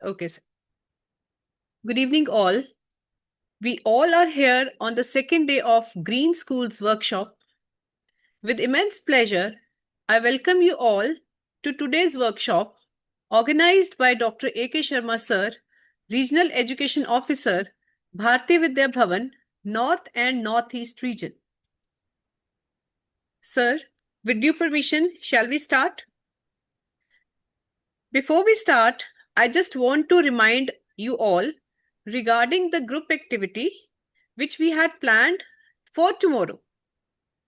Okay, sir. Good evening, all. We all are here on the second day of Green Schools workshop. With immense pleasure, I welcome you all to today's workshop organized by Dr. A.K. Sharma Sir, Regional Education Officer, Bharti Vidya Bhavan, North and Northeast Region. Sir, with due permission, shall we start? Before we start, I just want to remind you all regarding the group activity which we had planned for tomorrow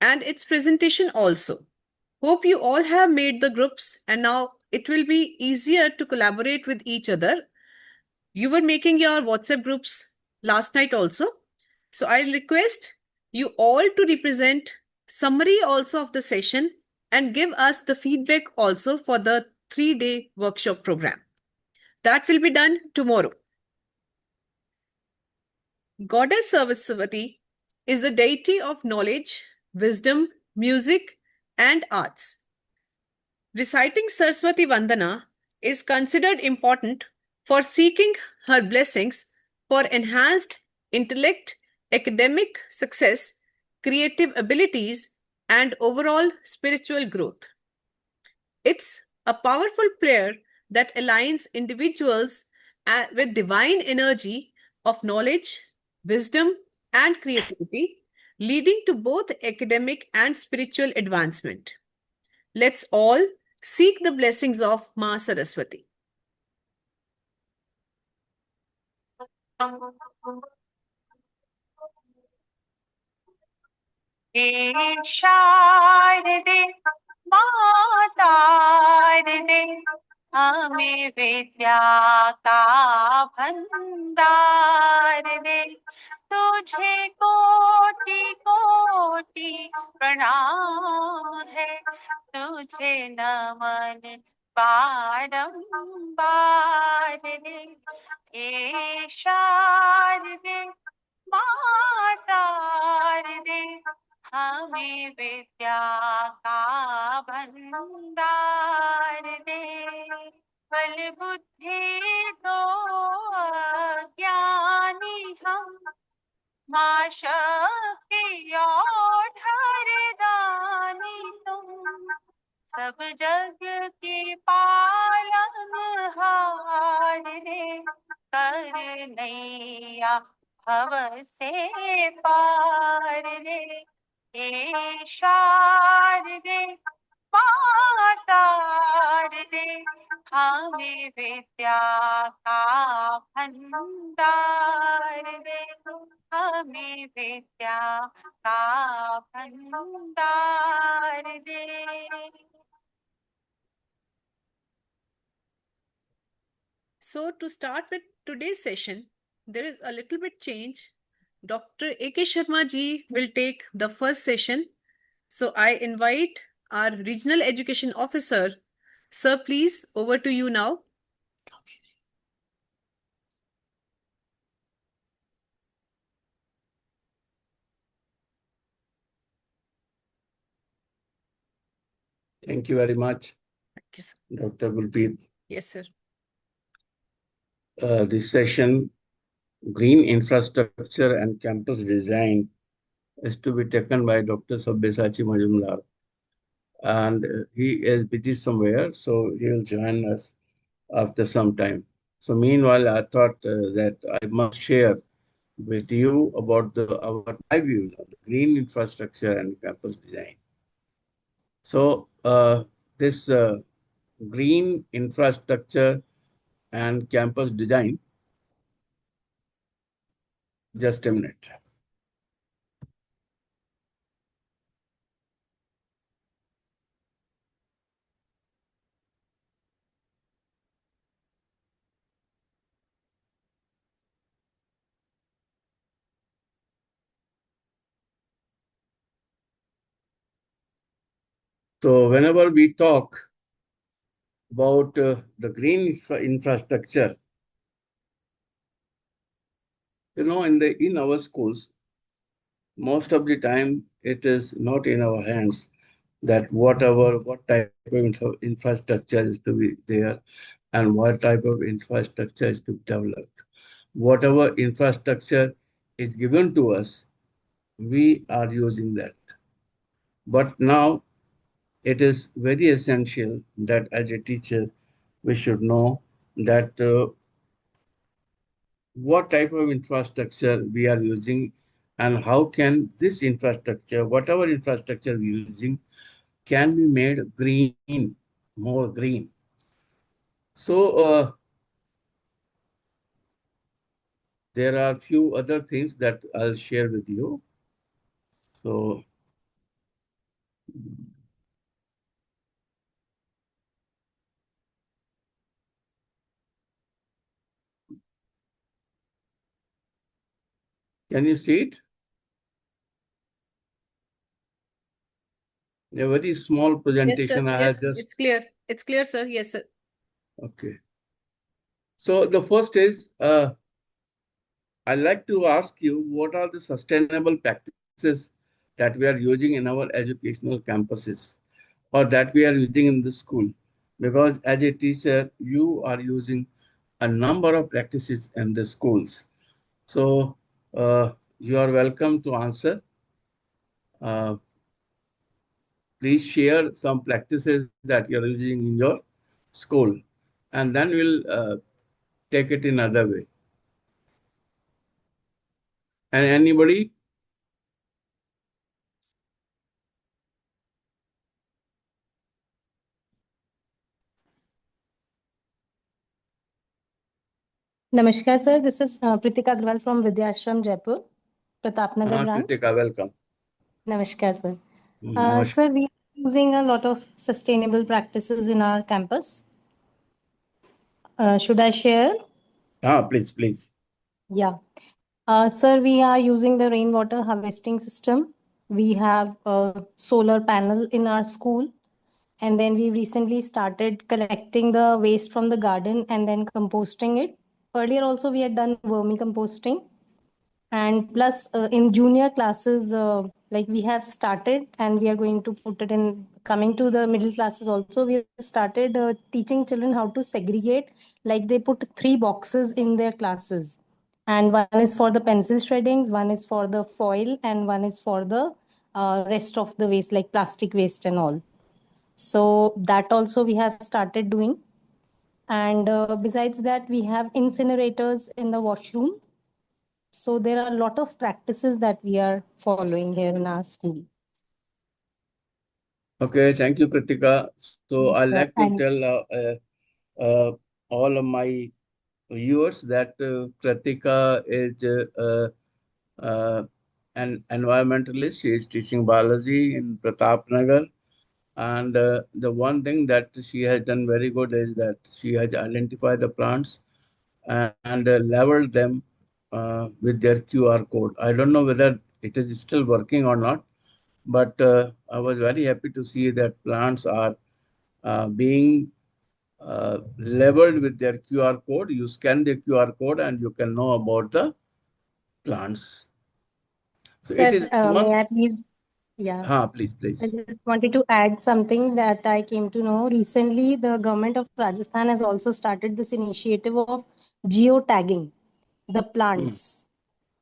and its presentation also. Hope you all have made the groups and now it will be easier to collaborate with each other. You were making your WhatsApp groups last night also. So I request you all to represent summary also of the session and give us the feedback also for the 3-day workshop program. That will be done tomorrow. Goddess Saraswati is the deity of knowledge, wisdom, music, and arts. Reciting Saraswati Vandana is considered important for seeking her blessings for enhanced intellect, academic success, creative abilities, and overall spiritual growth. It's a powerful prayer that aligns individuals with divine energy of knowledge, wisdom, and creativity, leading to both academic and spiritual advancement. Let's all seek the blessings of Ma Saraswati. शारदे माता दे हमें विद्या का भंडार दे तुझे कोटि कोटि प्रणाम है तुझे नमन बारंबार दे हे शारदे माता दे हमें विद्या का भंडार दे बल बुद्धि दो ज्ञानी हम माँ शक्ति और धरदानी तुम सब जग की पालनहार रे कर नैया भव से पार रे हे शारदे मातार दे हमें विद्या का भंडार दे हमें विद्या का भंडार दे. So to start with today's session, there is a little bit change. Dr. A.K. Sharma ji will take the first session. So I invite our Regional Education Officer. Sir, please, over to you now. Thank you very much. Thank you, sir. Dr. Gulpreet. Yes, sir. This session, Green Infrastructure and Campus Design, is to be taken by Dr. Sabyasachi Majumdar. And he is busy somewhere, so he will join us after some time. So meanwhile, I thought that I must share with you about my views of the green infrastructure and campus design. So this green infrastructure and campus design, just a minute. So whenever we talk about the green infrastructure, in our schools, most of the time it is not in our hands that what type of infrastructure is to be there. and what type of infrastructure is to be developed. Whatever infrastructure is given to us, we are using that. But now it is very essential that as a teacher, we should know that what type of infrastructure we are using and how can this infrastructure, whatever infrastructure we're using, can be made green, more green. So there are few other things that I'll share with you. So can you see it? A very small Yes, sir. presentation I Yes, have just. it's clear. It's clear, sir. Yes, sir. Okay. So the first is I'd like to ask you what are the sustainable practices that we are using in our educational campuses or that we are using in the school? Because as a teacher, you are using a number of practices in the schools. So you are welcome to answer. Uh, please share some practices that you're using in your school, and then we'll take it in other way. And anybody? Namaskar, sir. This is Pritika Agrawal from Vidyashram, Jaipur, Pratapnagar branch. Kritika, welcome. Namaskar, sir. Namaskar. Sir, we are using a lot of sustainable practices in our campus. Should I share? Please, please. Yeah. Sir, we are using the rainwater harvesting system. We have a solar panel in our school. And then we recently started collecting the waste from the garden and then composting it. Earlier also we had done vermicomposting. And plus in junior classes, like we have started and we are going to put it in coming to the middle classes also. We have started teaching children how to segregate, like they put three boxes in their classes. And one is for the pencil shreddings, one is for the foil, and one is for the rest of the waste, like plastic waste and all. So that also we have started doing. And besides that, we have incinerators in the washroom. So there are a lot of practices that we are following here in our school. Okay, thank you, Kritika. So I'd like to And tell all of my viewers that Kritika is an environmentalist. She is teaching biology in Pratapnagar. And the one thing that she has done very good is that she has identified the plants and labeled them with their QR code. I don't know whether it is still working or not, but I was very happy to see that plants are being labeled with their QR code. You scan the QR code and you can know about the plants. So it sir, is one. may I please? Yeah. Please, I please. just wanted to add something that I came to know. Recently, the government of Rajasthan has also started this initiative of geotagging the Hmm. plants.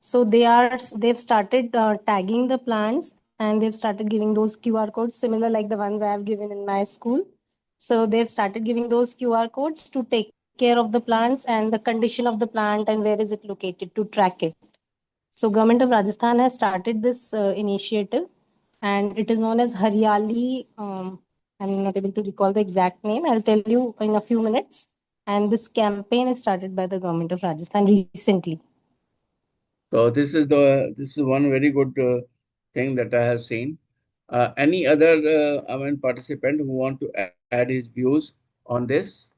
So they've started tagging the plants and they've started giving those QR codes similar like the ones I have given in my school. So they've started giving those QR codes to take care of the plants and the condition of the plant and where is it located to track it. So government of Rajasthan has started this initiative and it is known as Haryali. I'm not able to recall the exact name. I'll tell you in a few minutes. And this campaign is started by the government of Rajasthan recently. So this is one very good thing that I have seen. Any other participant who want to add his views on this?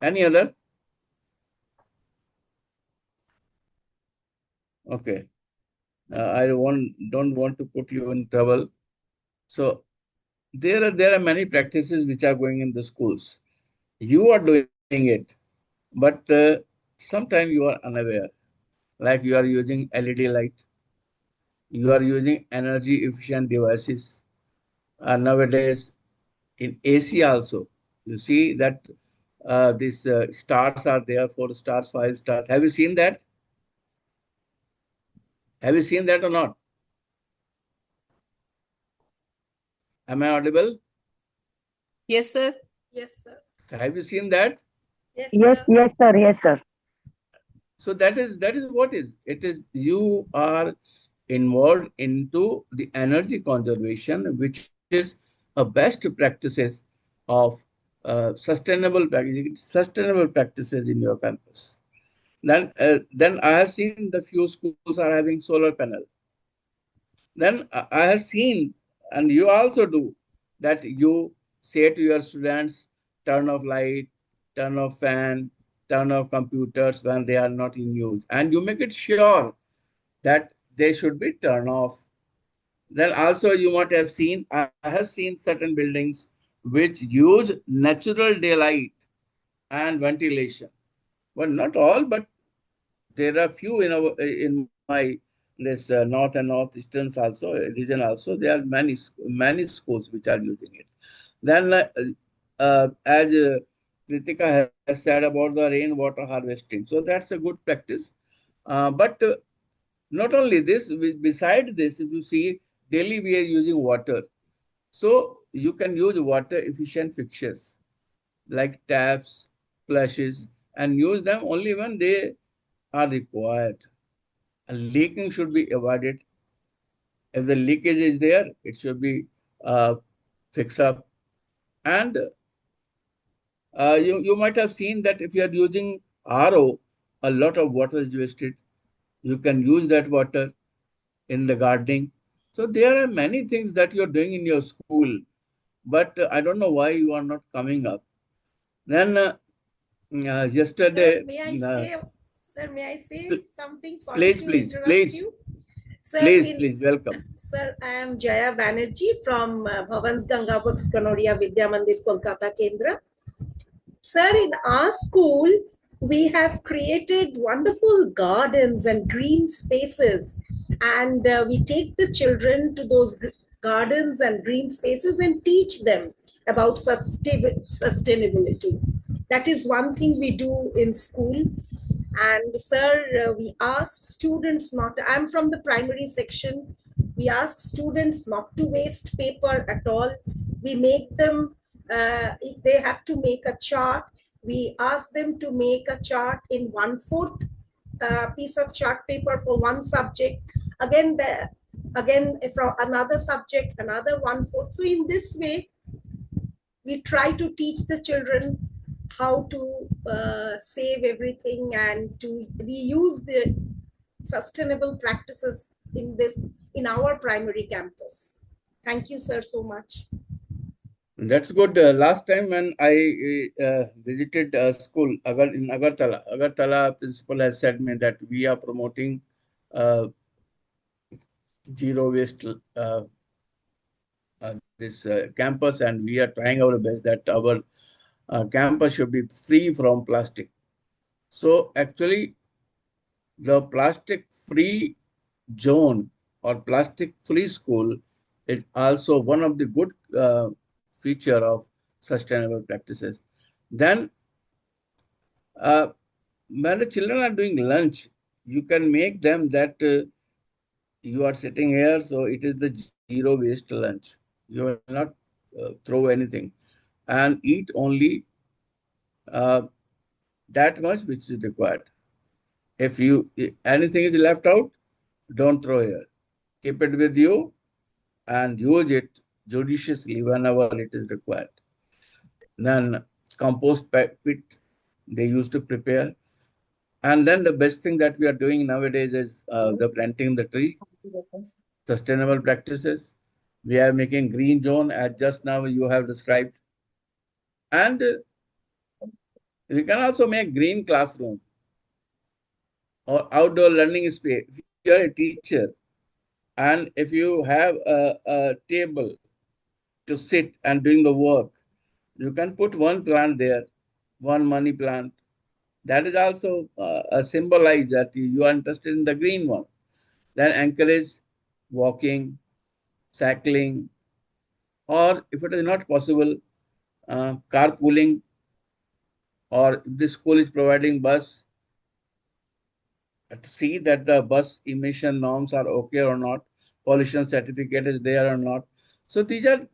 Any other? Okay. I don't want to put you in trouble. So there are many practices which are going in the schools. You are doing it, but sometimes you are unaware. Like you are using LED light, you are using energy efficient devices. Nowadays, In AC also, you see that these stars are there, 4 stars, 5 stars. Have you seen that? Have you seen that or not? Am I audible? Yes, sir. Have you seen that? Yes, yes, sir. Yes, sir. So that is what is. It is you are involved into the energy conservation, which is a best practices of sustainable practices in your campus. Then I have seen the few schools are having solar panel. Then I have seen, and you also do, that you say to your students, turn off light, turn off fan, turn off computers when they are not in use. And you make it sure that they should be turned off. Then also you might have seen, I have seen certain buildings which use natural daylight and ventilation. Well, not all, but there are few in my this north and northeasterns also region also. There are many schools which are using it. Then as Kritika has said about the rainwater harvesting, so that's a good practice. But not only this, beside this, if you see daily we are using water, so you can use water efficient fixtures like taps, flushes, and use them only when they are required. Leaking should be avoided. If the leakage is there, it should be uh, fixed up. And you might have seen that if you are using RO, a lot of water is wasted. You can use that water in the gardening. So there are many things that you're doing in your school, but I don't know why you are not coming up. Then yesterday, May I say pl- something? Sorry please, to please, interrupt please, you. Sir, please, welcome. sir, I am Jaya Banerjee from Bhavans Gangabaks Kanodia Vidya Mandir Kolkata Kendra. Sir, in our school, we have created wonderful gardens and green spaces, and we take the children to those gardens and green spaces and teach them about sustainability. That is one thing we do in school. And sir, we asked students not to, I'm from the primary section. We ask students not to waste paper at all. We make them, if they have to make a chart, we ask them to make a chart in 1/4 piece of chart paper for one subject. Again from another subject, another 1/4. So in this way, we try to teach the children how to save everything, and we use the sustainable practices in our primary campus. Thank you, sir, so much. That's good. Last time when I visited a school in Agartala principal has said me that we are promoting uh, zero waste this campus, and we are trying our best that our campus should be free from plastic. So actually, the plastic free zone or plastic free school is also one of the good feature of sustainable practices. Then uh, when the children are doing lunch, you can make them that you are sitting here, so it is the zero waste lunch. You will not throw anything and eat only uh, that much which is required. If anything is left out, don't throw here. Keep it with you and use it judiciously whenever it is required. Then compost pit they used to prepare. And then the best thing that we are doing nowadays is the planting the tree, sustainable practices. We are making green zone as just now you have described. And we can also make green classroom or outdoor learning space. If you are a teacher and if you have a table to sit and doing the work, you can put one plant there, one money plant. That is also a symbolize that you are interested in the green one. Then encourage walking, cycling, or if it is not possible, carpooling, or if the school is providing bus, to see that the bus emission norms are okay or not, pollution certificate is there or not. So these are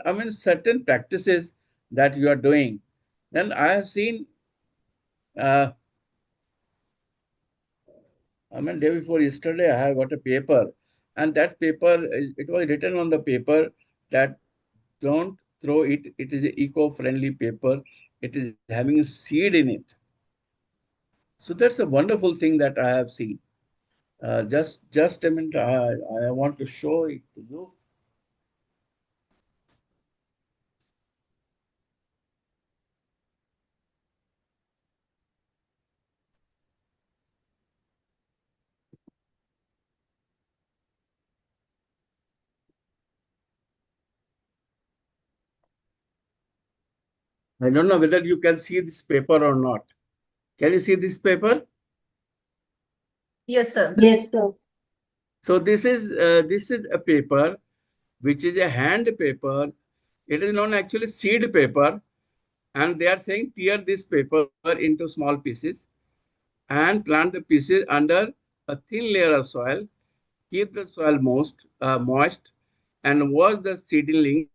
I mean certain practices that you are doing. Then I have seen, uh, I mean day before yesterday I have got a paper, and that paper, it was written on the paper that don't throw it. It is an eco-friendly paper. It is having a seed in it. So that's a wonderful thing that I have seen. Just a minute. I want to show it to you. I don't know whether you can see this paper or not. Can you see this paper? Yes, sir. Yes, sir. So this is a paper which is a hand paper. It is not actually seed paper, and they are saying tear this paper into small pieces and plant the pieces under a thin layer of soil. Keep the soil moist, and watch the seedling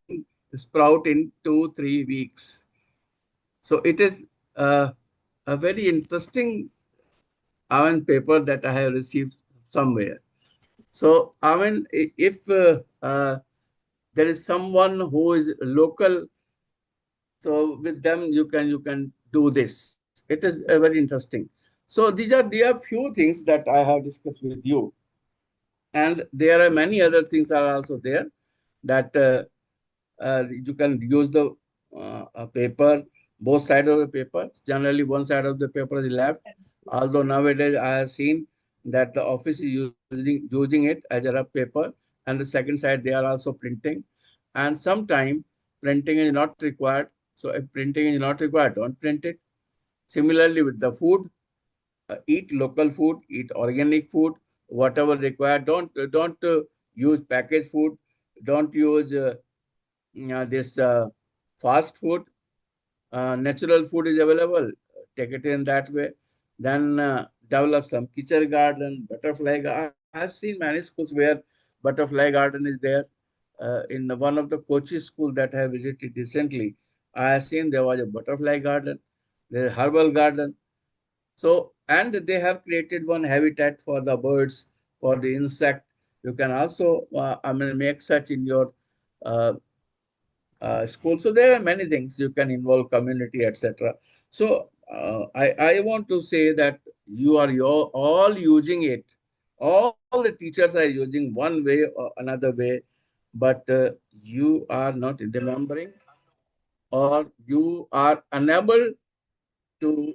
sprout in 2-3 weeks. So it is a very interesting, I mean, paper that I have received somewhere. So I mean, if there is someone who is local, so with them you can do this. It is very interesting. So these are few things that I have discussed with you, and there are many other things are also there that you can use the paper, both sides of the paper. Generally, one side of the paper is left. Although nowadays I have seen that the office is using it as a rough paper, and the second side they are also printing. And sometimes printing is not required. So if printing is not required, don't print it. Similarly with the food, eat local food, eat organic food, whatever required. Don't use packaged food. Don't use this fast food. Natural food is available. Take it in that way. Then develop some kitchen garden, butterfly garden. I have seen many schools where butterfly garden is there. In one of the Kochi school that I have visited recently, I have seen there was a butterfly garden, there is herbal garden. So, and they have created one habitat for the birds, for the insect. You can also, I mean, make such in your uh, school. So there are many things you can involve community, etc. So I want to say that you are all using it. All the teachers are using one way or another way, but you are not remembering, or you are unable to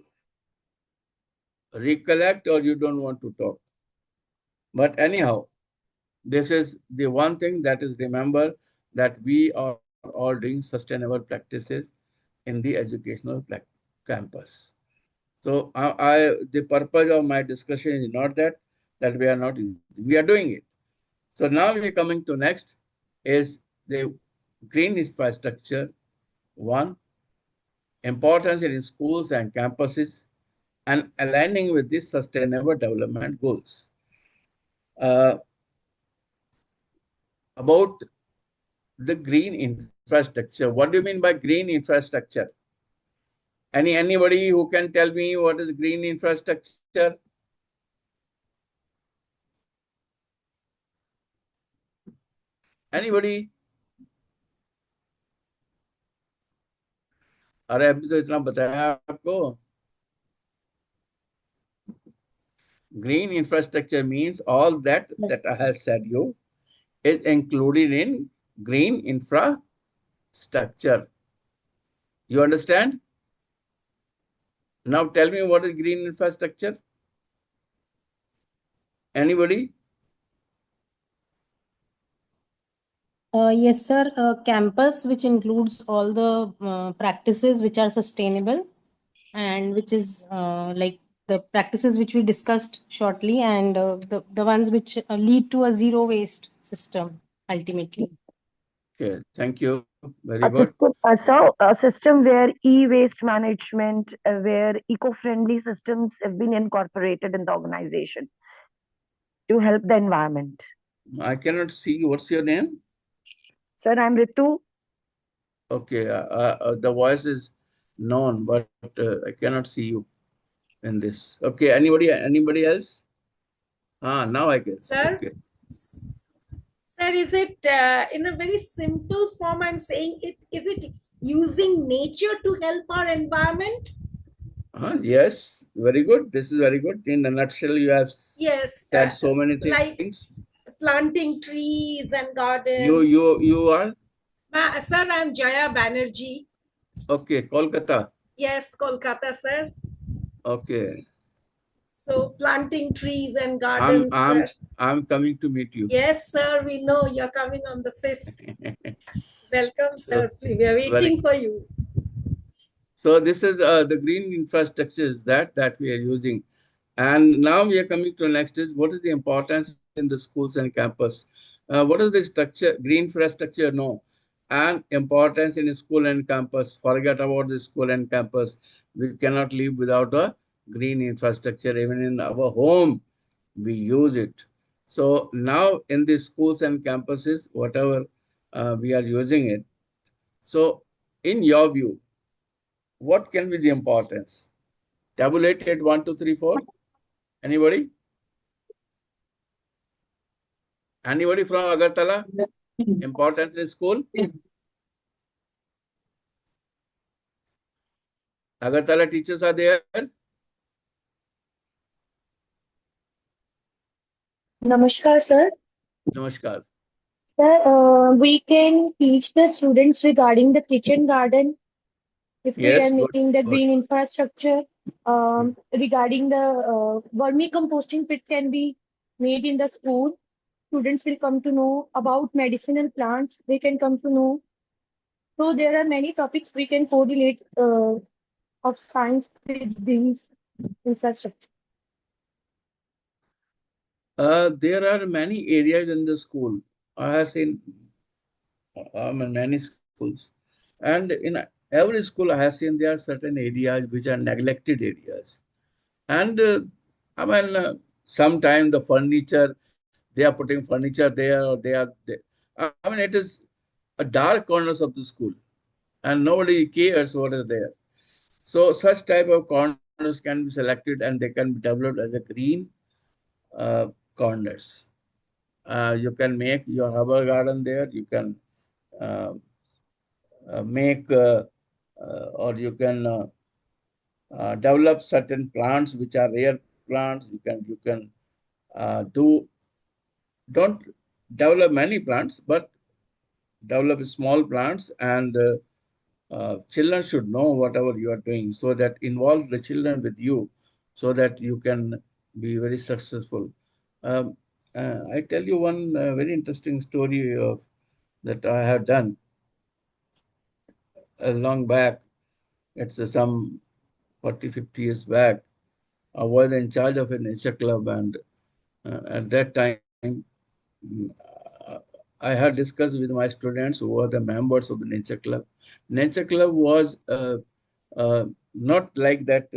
recollect, or you don't want to talk. But anyhow, this is the one thing that is remember, that we are all doing sustainable practices in the educational campus. So the purpose of my discussion is not that we are not using, we are doing it. So now we are coming to next is the green infrastructure. One, importance in schools and campuses, and aligning with the sustainable development goals. Uh, about the green infrastructure. What do you mean by green infrastructure? Anybody who can tell me what is green infrastructure? Anybody? अरे अभी तो इतना बताया आपको. Green infrastructure means all that I have said you is included in green infrastructure. You understand? Now tell me what is green infrastructure? Anybody? Yes, sir. A campus which includes all the practices which are sustainable and which is like the practices which we discussed shortly, and the ones which lead to a zero waste system ultimately. Okay, thank you. Very good. A system where e-waste management, where eco-friendly systems have been incorporated in the organization to help the environment. I cannot see you. What's your name? Sir, I'm Ritu. Okay, the voice is known, but I cannot see you in this. Okay, anybody else? Now I can see. Sir, Okay. sir, is it in a very simple form? I'm saying it. Is it using nature to help our environment? Yes, very good. This is very good. In a nutshell, you have Yes, said so many like things. planting trees and You gardens. you you are Sir, I'm Jaya Banerjee. okay. Kolkata. Yes, Kolkata, sir. Okay. So planting trees and I'm gardens, sir. I'm I'm coming to meet you. Yes, sir, we know you're coming on the 5th. Welcome, sir. So We are very. waiting for you. So this is the green infrastructures that we are using, and now we are coming to next is what is the importance in the schools and campus. What is the structure green infrastructure? No, and importance in school and campus. Forget about the school and campus. We cannot live without a green infrastructure. Even in our home, we use it. So now in the schools and campuses, whatever we are using it. So in your view, what can be the importance? Tabulated 1, 2, 3, 4. Anybody? Anybody from Agartala? Importance in school? Agartala teachers are there? Namaskar, sir. Namaskar. Sir, we can teach the students regarding the kitchen garden if we are Yes, good, making the good. green infrastructure. Regarding the vermicomposting pit can be made in the school. Students will come to know about medicinal plants. They can come to know. So there are many topics we can correlate of science with these infrastructure. There are many areas in the school. I have seen in many schools. And in every school, I have seen there are certain areas which are neglected areas. And sometimes the furniture, they are putting furniture there, or I mean, it is a dark corners of the school, and nobody cares what is there. So such type of corners can be selected and they can be developed as a green uh, corners. You can make your herbal garden there. You can uh, make or you can develop certain plants which are rare plants. You can do don't develop many plants, but develop small plants, and children should know whatever you are doing, so that involve the children with you, so that you can be very successful. Um, I tell you one very interesting story of that I have done a long back. It's some 40, 50 years back. I was in charge of a nature club, and at that time, mm, uh, I had discussed with my students who were the members of the nature club. Nature club was not like that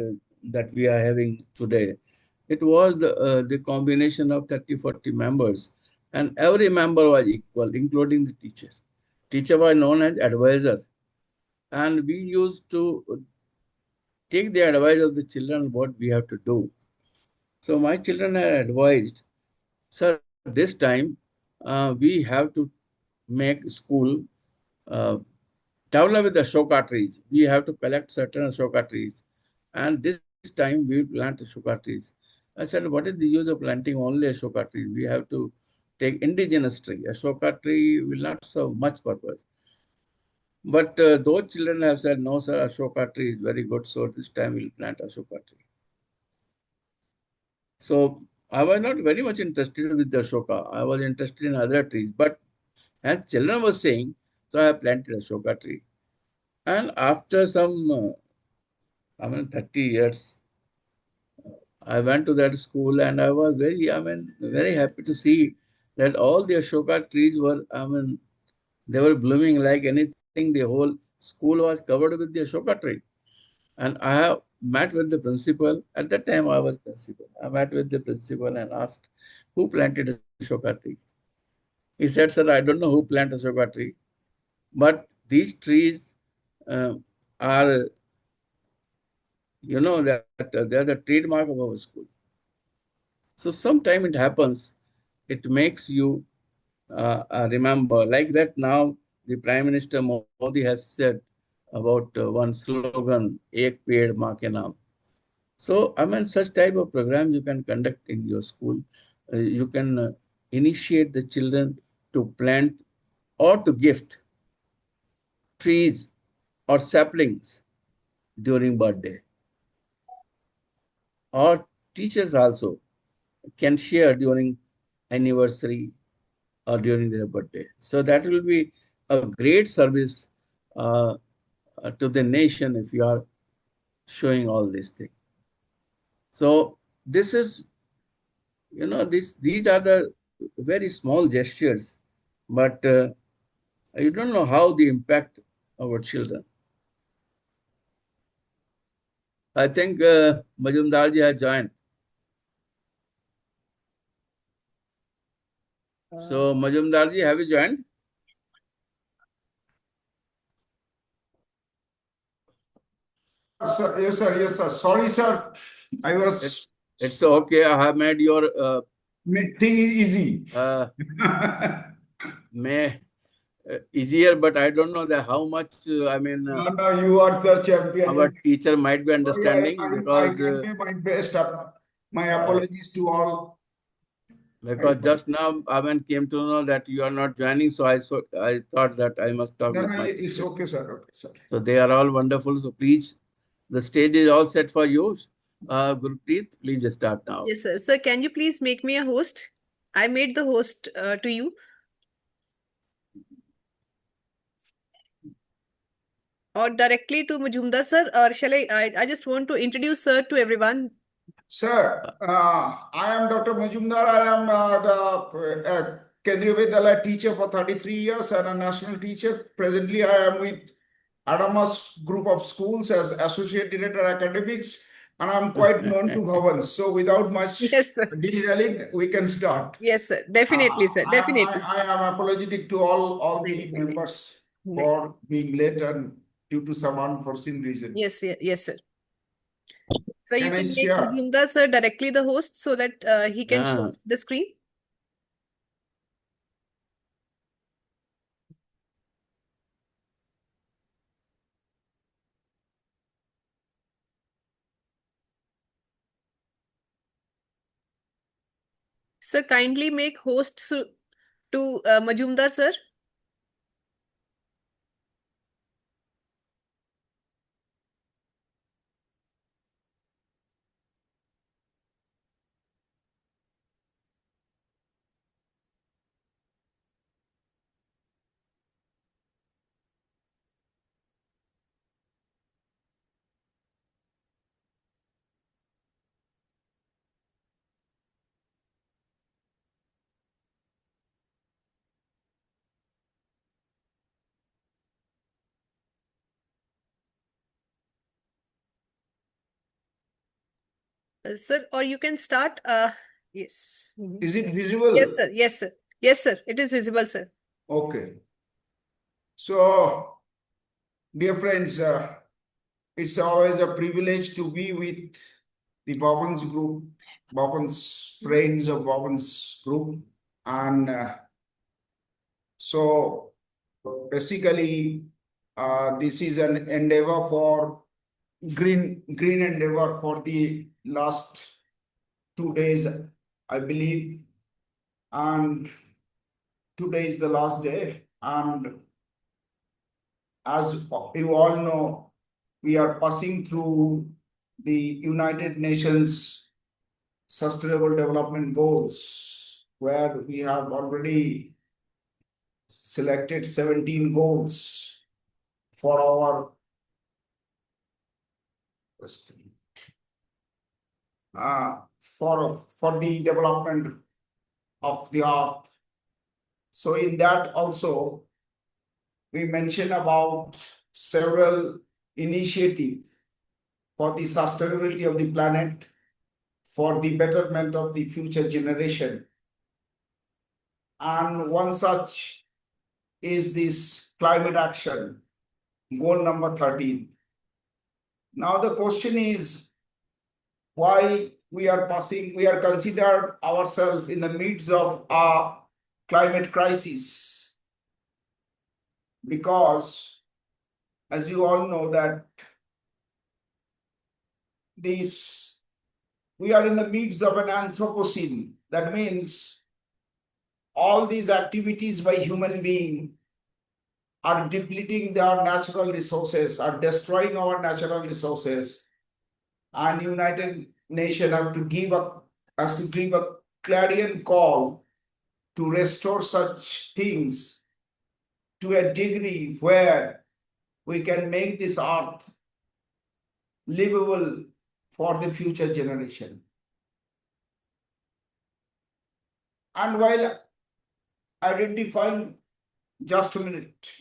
we are having today. It was the combination of 30, 40 members, and every member was equal, including the teachers. Teacher was known as advisor, and we used to take the advice of the children what we have to do. So my children are advised, sir, this time we have to make school uh, develop with the Ashoka trees. We have to collect certain Ashoka trees. And this time we will plant Ashoka trees. I said, what is the use of planting only Ashoka trees? We have to take indigenous tree. Ashoka tree will not serve much purpose. But those children have said, no, sir, Ashoka tree is very good. So this time we'll plant Ashoka tree. So I was not very much interested with the Ashoka. I was interested in other trees. But as children were saying, so I planted Ashoka tree. And after some, 30 years, I went to that school and I was very happy to see that all the Ashoka trees were, they were blooming like anything. the whole school was covered with the Ashoka tree. And I have met with the principal. At that time, I was principal. I met with the principal and asked, who planted Ashoka tree? He said, sir, I don't know who planted Ashoka tree, but these trees uh, are, that they are the trademark of our school. So sometime it happens, it makes you remember. Like that now, the Prime Minister Modi has said about one slogan, Ek Ped Maa Ke Naam. So, I mean, such type of programs you can conduct in your school. You can initiate the children to plant or to gift trees or saplings during birthday. Or teachers also can share during anniversary or during their birthday. So that will be a great service uh, to the nation if you are showing all these things. So this is, these are the very small gestures, but you don't know how they impact our children. I think Majumdar ji has joined. So Majumdar ji, have you joined? Sir, yes, sir, yes, sir. Sorry, sir. I was. It's okay. I have made your thing easy. Easier, but I don't know that how much. I mean, no, you are sir champion. Our teacher might be understanding I because convey my best. My apologies to all. Because just now I came to know that you are not joining, so I thought that I must talk with my It's teachers. okay, sir. Okay, sir. So they are all wonderful. So please, the stage is all set for you. Gurpreet, please start now. Yes, sir. Sir, can you please make me a host? I made the host to you. Or directly to Majumdar, sir? Or shall I just want to introduce sir to everyone. Sir, I am Dr. Majumdar. I am the Kendriya Vidyalaya teacher for 33 years and a national teacher. Presently, I am with Adamas Group of Schools as Associate Director Academics, and I'm quite known to Bhavan. So without much derailing, we can start. Yes, sir. Definitely, sir. Definitely. I am apologetic to all the members for being late and due to some unforeseen reason. Yes, yes, sir. So you Can I can make share? Majumdar sir directly the host so that he can show the screen. Sir, kindly make hosts to Majumdar sir. Sir, or you can start. Yes. Is it visible? Yes, sir. Yes, sir. Yes, sir. It is visible, sir. Okay. So, dear friends, it's always a privilege to be with the Bhavan's group, Bhavan's friends of Bhavan's group. And so, basically, this is an endeavor for green endeavor for the last 2 days, I believe. And today is the last day. And as you all know, we are passing through the United Nations Sustainable Development Goals, where we have already selected 17 goals for our for the development of the earth. So in that also, we mentioned about several initiatives for the sustainability of the planet, for the betterment of the future generation. And one such is this climate action, goal number 13. Now the question is why we are considered ourselves in the midst of a climate crisis. Because as you all know that we are in the midst of an Anthropocene. That means all these activities by human beings are depleting their natural resources, are destroying our natural resources. And United Nations has to give a clarion call to restore such things to a degree where we can make this earth livable for the future generation. And while identifying, just a minute,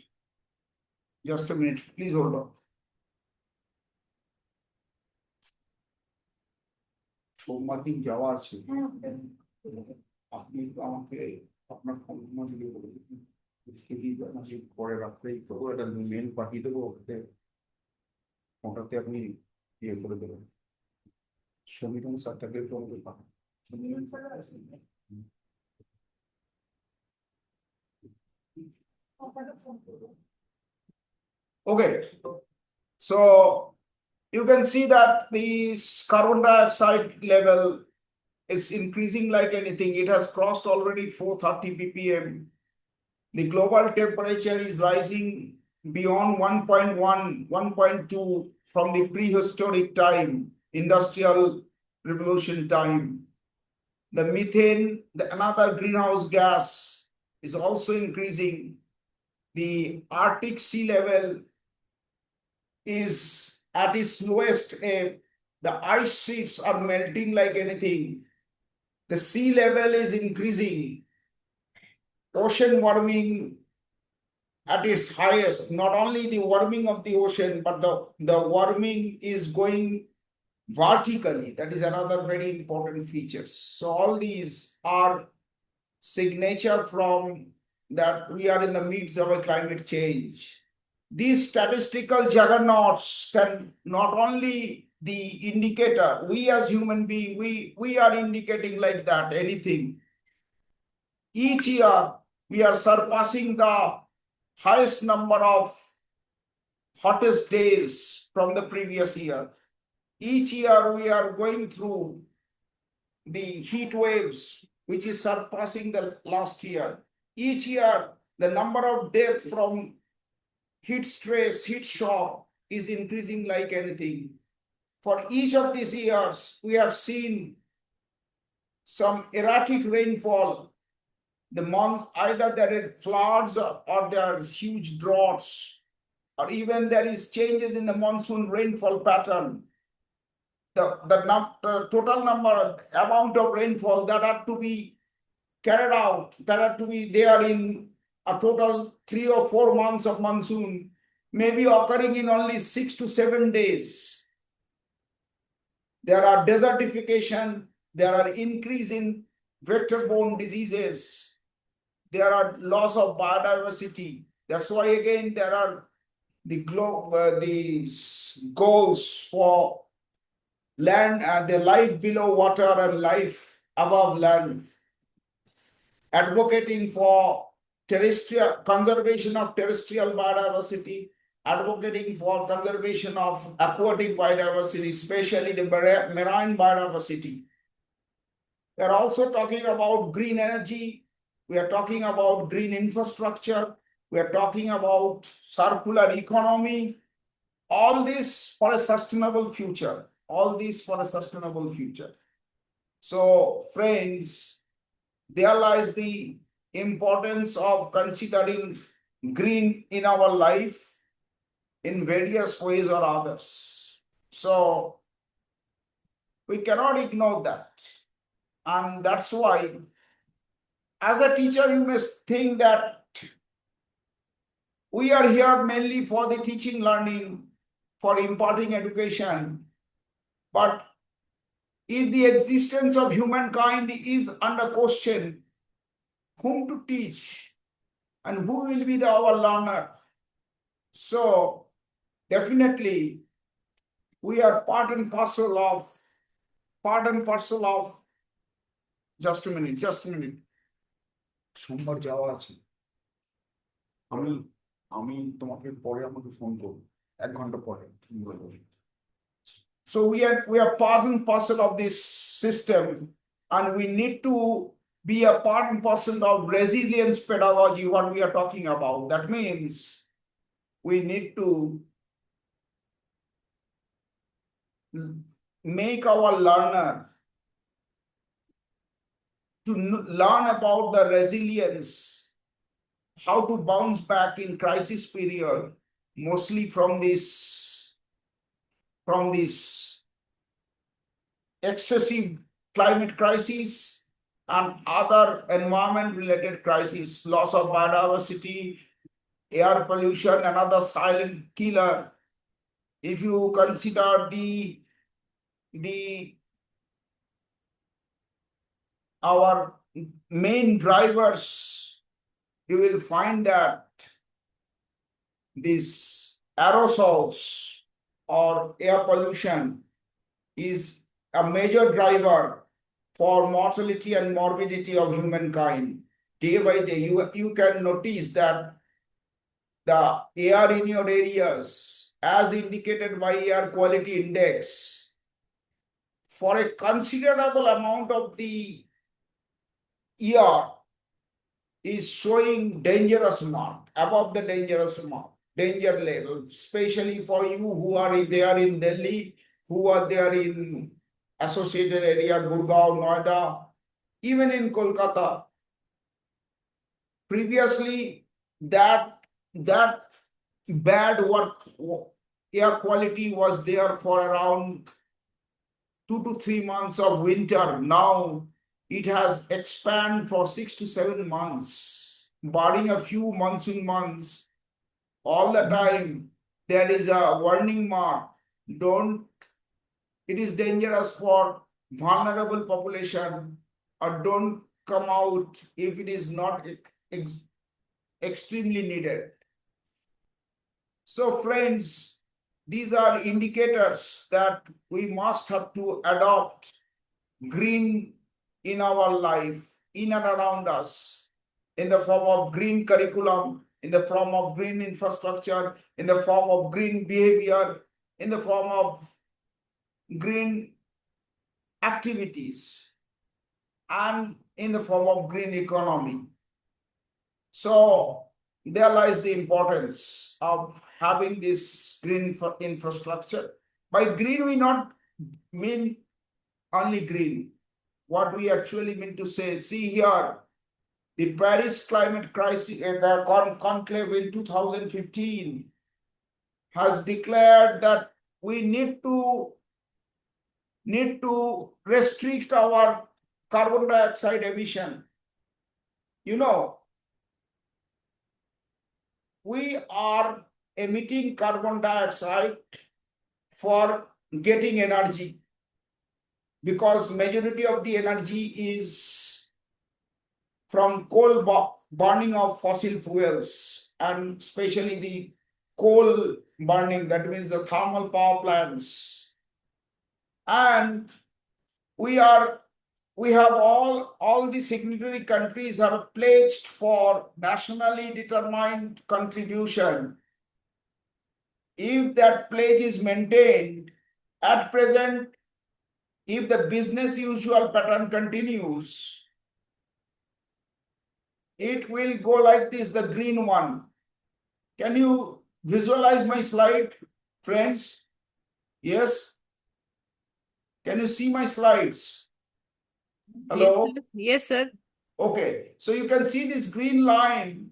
please hold on. সোমবার দিন যাওয়া আছে আপনি আমাকে আপনার phone নম্বর দিয়ে বলে দিন পরে রাত্রেই তো একটা মেল পাঠিয়ে দেবো ওটাতে আপনি ইয়ে করে দেবেন সমীরণ স্যারটাকে তোমাকে পাঠান সমীরণ স্যার আছেন Okay, so you can see that the carbon dioxide level is increasing like anything. It has crossed already 430 ppm. The global temperature is rising beyond 1.1, 1.2 from the prehistoric time, industrial revolution time. The methane, another greenhouse gas, is also increasing. The Arctic sea level is at its lowest ebb. The ice sheets are melting like anything. The sea level is increasing. Ocean warming at its highest. Not only the warming of the ocean, but the warming is going vertically. That is another very important feature. So all these are signature from that we are in the midst of a climate change. These statistical juggernauts can not only the indicator, we as human beings, we are indicating like that, anything. Each year, we are surpassing the highest number of hottest days from the previous year. Each year, we are going through the heat waves, which is surpassing the last year. Each year, the number of deaths from heat stress, heat shock is increasing like anything. For each of these years, we have seen some erratic rainfall. Either there is floods or there are huge droughts, or even there is changes in the monsoon rainfall pattern. The total amount of rainfall that are to be carried out, that are to be there in a total 3 or 4 months of monsoon, may be occurring in only 6 to 7 days. There are desertification, there are increase in vector-borne diseases, there are loss of biodiversity. That's why again there are the goals for land and the life below water and life above land, advocating for conservation of terrestrial biodiversity, advocating for conservation of aquatic biodiversity, especially the marine biodiversity. We are also talking about green energy. We are talking about green infrastructure. We are talking about circular economy. All this for a sustainable future. All this for a sustainable future. So, friends, there lies the importance of considering green in our life in various ways or others. So we cannot ignore that. And that's why, as a teacher, you must think that we are here mainly for the teaching, learning, for imparting education. But if the existence of humankind is under question, whom to teach and who will be our learner? So definitely we are part and parcel of, just a minute. সোমবার যাওয়া আছে আমি আমি তোমাকে পরে আমাকে phone করব 1 ঘন্টা পরে So we are part and parcel of this system, and we need to be a part and parcel of resilience pedagogy, what we are talking about. That means we need to make our learner to learn about the resilience, how to bounce back in crisis period, mostly from this excessive climate crisis and other environment related crises, loss of biodiversity, air pollution, another silent killer. If you consider our main drivers, you will find that this aerosols or air pollution is a major driver for mortality and morbidity of humankind. Day by day, you can notice that the air in your areas, as indicated by air quality index, for a considerable amount of the year is showing dangerous mark, above the dangerous mark, danger level, especially for you who are there in Delhi, who are there in associated area, Gurgaon, Noida, even in Kolkata. Previously, that bad air quality was there for around 2 to 3 months of winter. Now it has expanded for 6 to 7 months, barring a few monsoon months. All the time there is a warning mark. It is dangerous for vulnerable population, or don't come out if it is not extremely needed. So friends, these are indicators that we must have to adopt green in our life, in and around us, in the form of green curriculum, in the form of green infrastructure, in the form of green behavior, in the form of green activities, and in the form of green economy. So there lies the importance of having this green infrastructure. By green, we not mean only green. What we actually mean to say, see here, the Paris climate crisis, the conclave in 2015 has declared that we need to restrict our carbon dioxide emission. You know, we are emitting carbon dioxide for getting energy, because majority of the energy is from coal burning of fossil fuels, and especially the coal burning, that means the thermal power plants. And we have all the signatory countries have pledged for nationally determined contribution. If that pledge is maintained, at present, if the business usual pattern continues, it will go like this, the green one. Can you visualize my slide, friends? Yes? Can you see my slides? Hello? Yes, sir. Okay, so you can see this green line.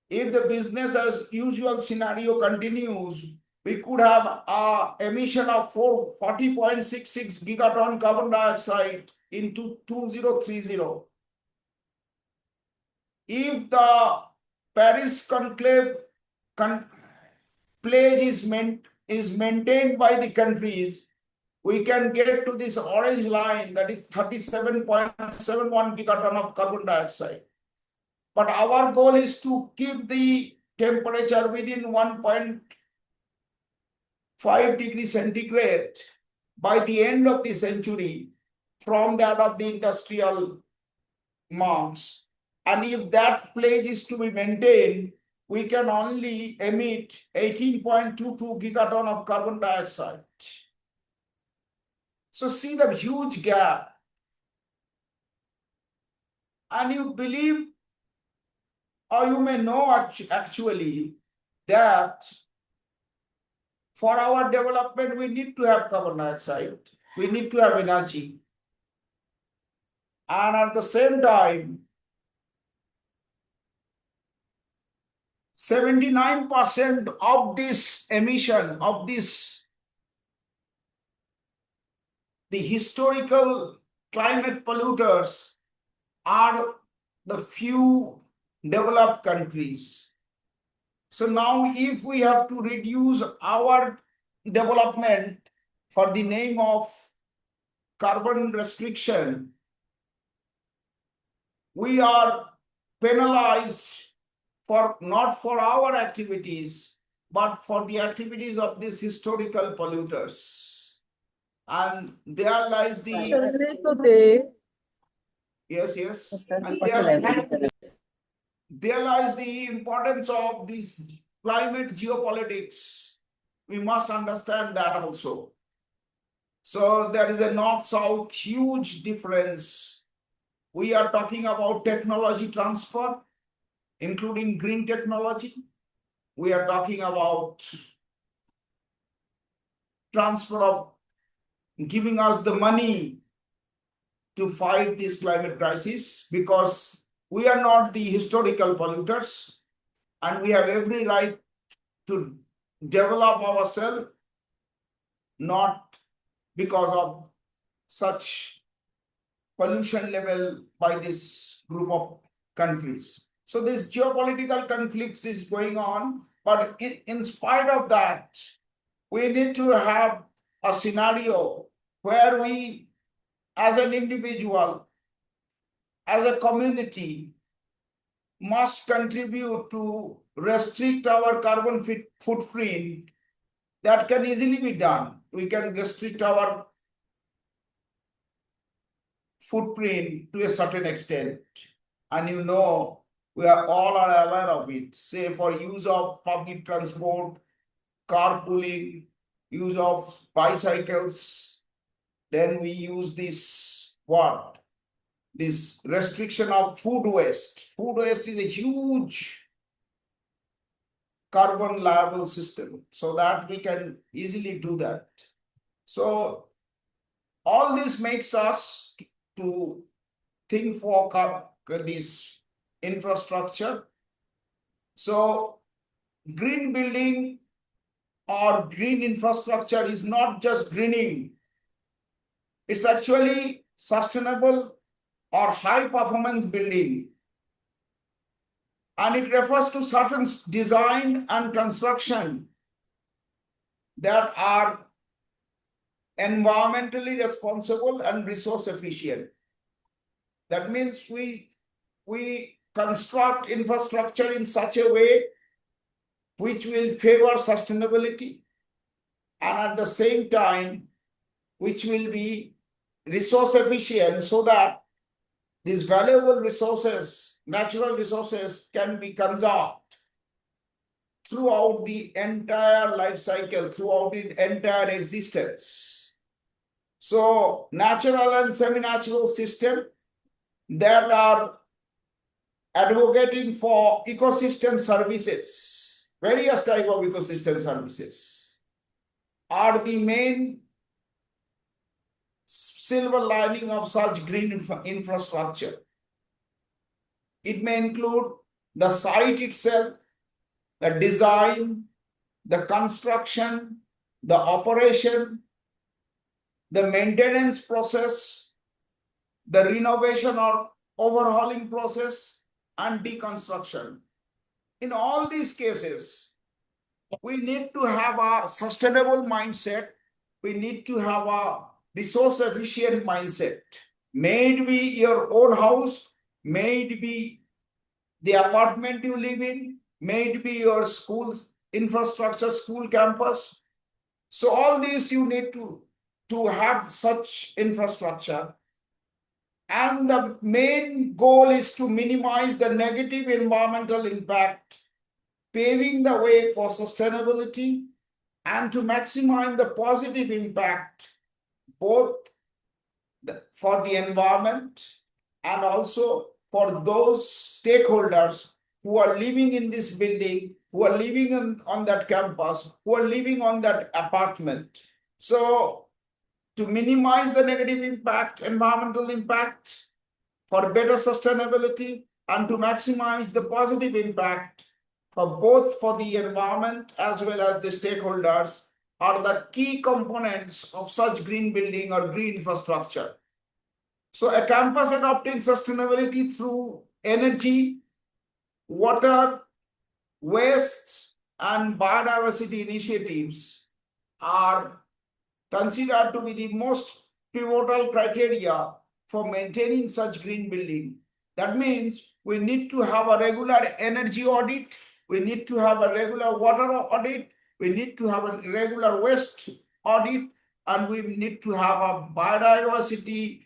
If the business as usual scenario continues, we could have an emission of 40.66 gigaton carbon dioxide into 2030. If the Paris conclave pledge is maintained by the countries, we can get to this orange line, that is 37.71 gigaton of carbon dioxide. But our goal is to keep the temperature within 1.5 degrees centigrade by the end of the century from that of the industrial marks. And if that pledge is to be maintained, we can only emit 18.22 gigaton of carbon dioxide. So see the huge gap. And you believe, or you may know actually, that for our development, we need to have carbon dioxide, we need to have energy. And at the same time, 79% of this emission, of this, the historical climate polluters are the few developed countries. So now if we have to reduce our development for the name of carbon restriction, we are penalized for not for our activities, but for the activities of these historical polluters. And there lies the yes, and there lies the importance of this climate geopolitics. We must understand that also. So there is a north-south huge difference. We are talking about technology transfer, including green technology. We are talking about transfer of giving us the money to fight this climate crisis, because we are not the historical polluters and we have every right to develop ourselves, not because of such pollution level by this group of countries. So this geopolitical conflicts is going on, but in spite of that, we need to have a scenario where we, as an individual, as a community, must contribute to restrict our carbon footprint. That can easily be done. We can restrict our footprint to a certain extent. And you know, we are all aware of it. Say for use of public transport, carpooling, use of bicycles, then we use this what? This restriction of food waste. Food waste is a huge carbon liable system, so that we can easily do that. So all this makes us to think for this infrastructure. So green building or green infrastructure is not just greening. It's actually sustainable or high performance building. And it refers to certain design and construction that are environmentally responsible and resource efficient. That means we construct infrastructure in such a way which will favor sustainability, and at the same time which will be resource efficient, so that these valuable resources, natural resources, can be conserved throughout the entire life cycle, throughout the entire existence. So natural and semi-natural system that are advocating for ecosystem services, various type of ecosystem services, are the main silver lining of such green infrastructure. It may include the site itself, the design, the construction, the operation, the maintenance process, the renovation or overhauling process, and deconstruction. In all these cases, We need to have a sustainable mindset. We need to have a resource efficient mindset. May it be your own house, may it be the apartment you live in, may it be your school infrastructure, school campus. So all these you need to have such infrastructure. And the main goal is to minimize the negative environmental impact, paving the way for sustainability, and to maximize the positive impact both for the environment and also for those stakeholders who are living in this building, who are living on that campus, who are living on that apartment. So to minimize the negative impact, environmental impact, for better sustainability, and to maximize the positive impact for both for the environment as well as the stakeholders are the key components of such green building or green infrastructure. So a campus adopting sustainability through energy, water, waste, and biodiversity initiatives are considered to be the most pivotal criteria for maintaining such green building. That means we need to have a regular energy audit, we need to have a regular water audit, we need to have a regular waste audit, and we need to have a biodiversity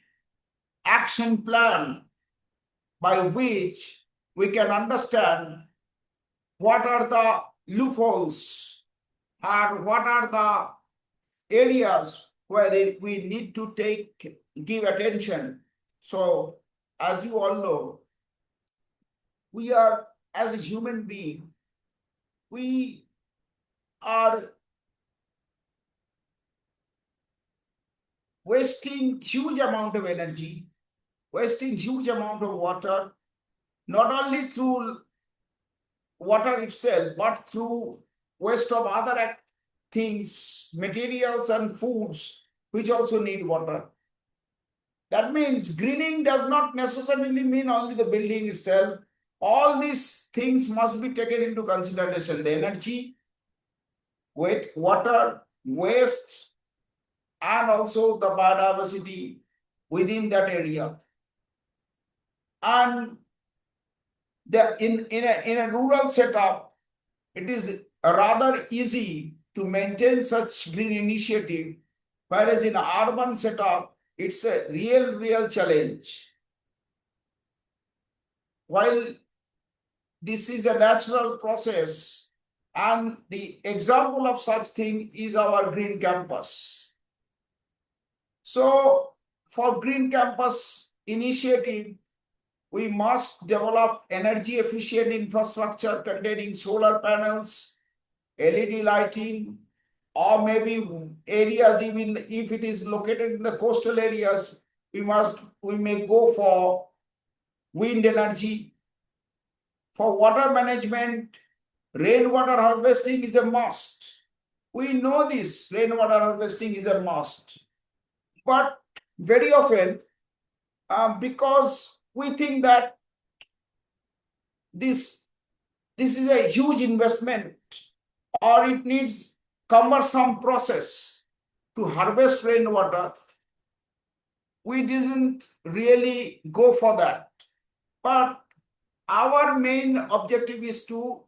action plan by which we can understand what are the loopholes and what are the areas where we need to give attention. So as you all know, we are, as a human being, we are wasting huge amount of energy, wasting huge amount of water, not only through water itself, but through waste of other things, materials and foods, which also need water. That means greening does not necessarily mean only the building itself. All these things must be taken into consideration. The energy, water, waste, and also the biodiversity within that area. And in a rural setup, it is rather easy to maintain such green initiative, whereas in urban setup, it's a real challenge. While this is a natural process, and the example of such thing is our green campus. So for green campus initiative, we must develop energy efficient infrastructure containing solar panels, LED lighting, or maybe areas, even if it is located in the coastal areas, we may go for wind energy. For water management, rainwater harvesting is a must. We know this, rainwater harvesting is a must. But very often, because we think that this is a huge investment or it needs cumbersome process to harvest rainwater, we didn't really go for that. But our main objective is to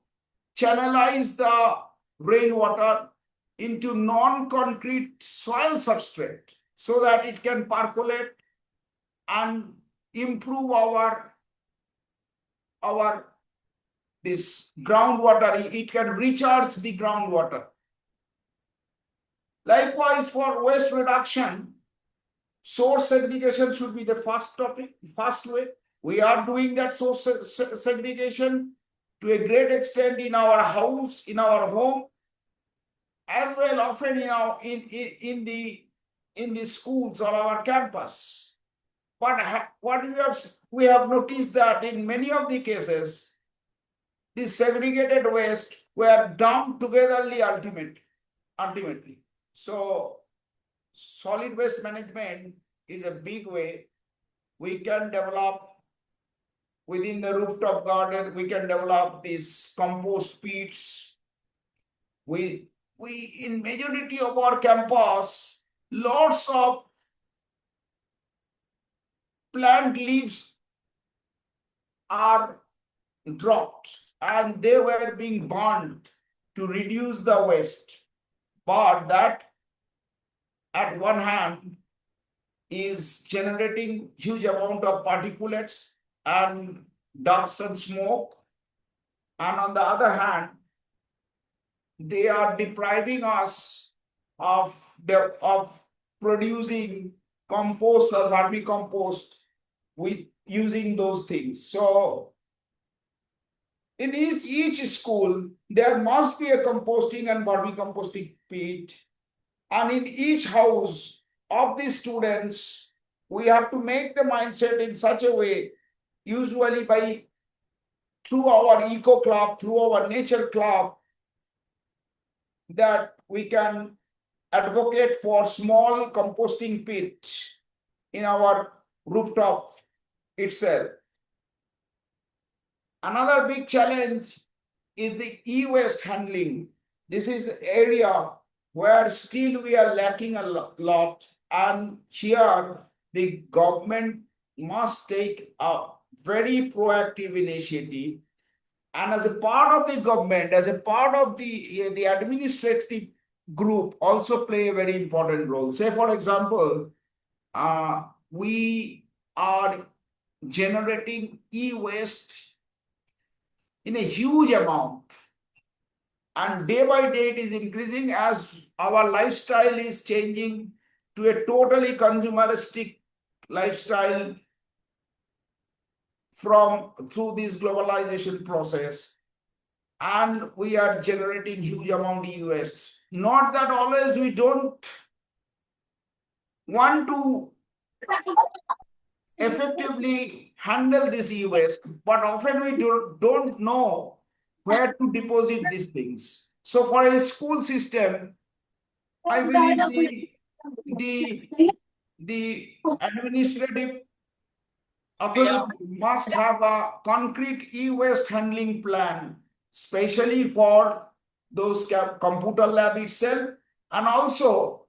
channelize the rainwater into non-concrete soil substrate so that it can percolate and improve our this groundwater. It can recharge the groundwater. Likewise, for waste reduction, source segregation should be the first way. We are doing that source segregation to a great extent in our house, in our home, as well often in the schools or our campus. But what we have noticed that in many of the cases, this segregated waste were dumped togetherly ultimately. So solid waste management is a big way. We can develop within the rooftop garden, we can develop these compost pits. We in majority of our campus, lots of plant leaves are dropped and they were being burned to reduce the waste. But that at one hand is generating huge amount of particulates and dust and smoke. And on the other hand, they are depriving us of producing compost or vermicompost with using those things. So in each school, there must be a composting and vermicomposting pit. And in each house of the students, we have to make the mindset in such a way, usually by through our eco club, through our nature club, that we can advocate for small composting pit in our rooftop itself. Another big challenge is the e-waste handling. This is an area where still we are lacking a lot, and here the government must take a very proactive initiative. And as a part of the government, as a part of the administrative group, also play a very important role. Say, for example, we are generating e-waste in a huge amount, and day by day it is increasing as our lifestyle is changing to a totally consumeristic lifestyle through this globalization process, and we are generating huge amount of e-waste. Not that always we don't want to effectively handle this e-waste, but often we don't know where to deposit these things. So for a school system, I believe the administrative authority must have a concrete e-waste handling plan, especially for those computer lab itself, and also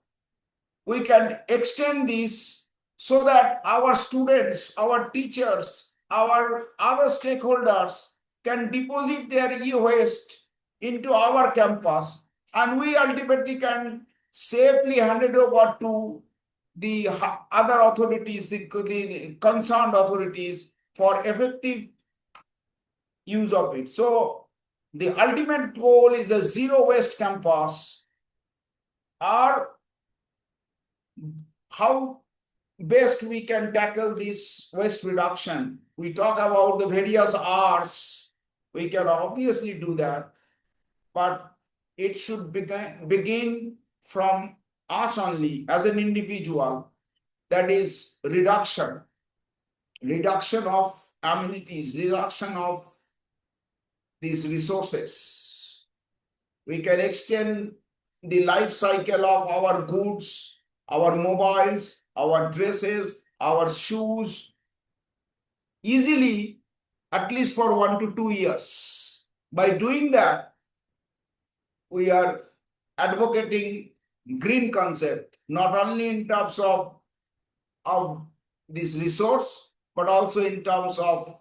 we can extend this so that our students, our teachers, our other stakeholders can deposit their e-waste into our campus, and we ultimately can safely hand it over to the other authorities, the concerned authorities, for effective use of it. So the ultimate goal is a zero waste campus. Or how best we can tackle this waste reduction? We talk about the various R's. We can obviously do that, but it should begin from us only as an individual. That is reduction of amenities, reduction of these resources. We can extend the life cycle of our goods, our mobiles, our dresses, our shoes easily, at least for 1 to 2 years. By doing that, we are advocating green concept, not only in terms of this resource, but also in terms of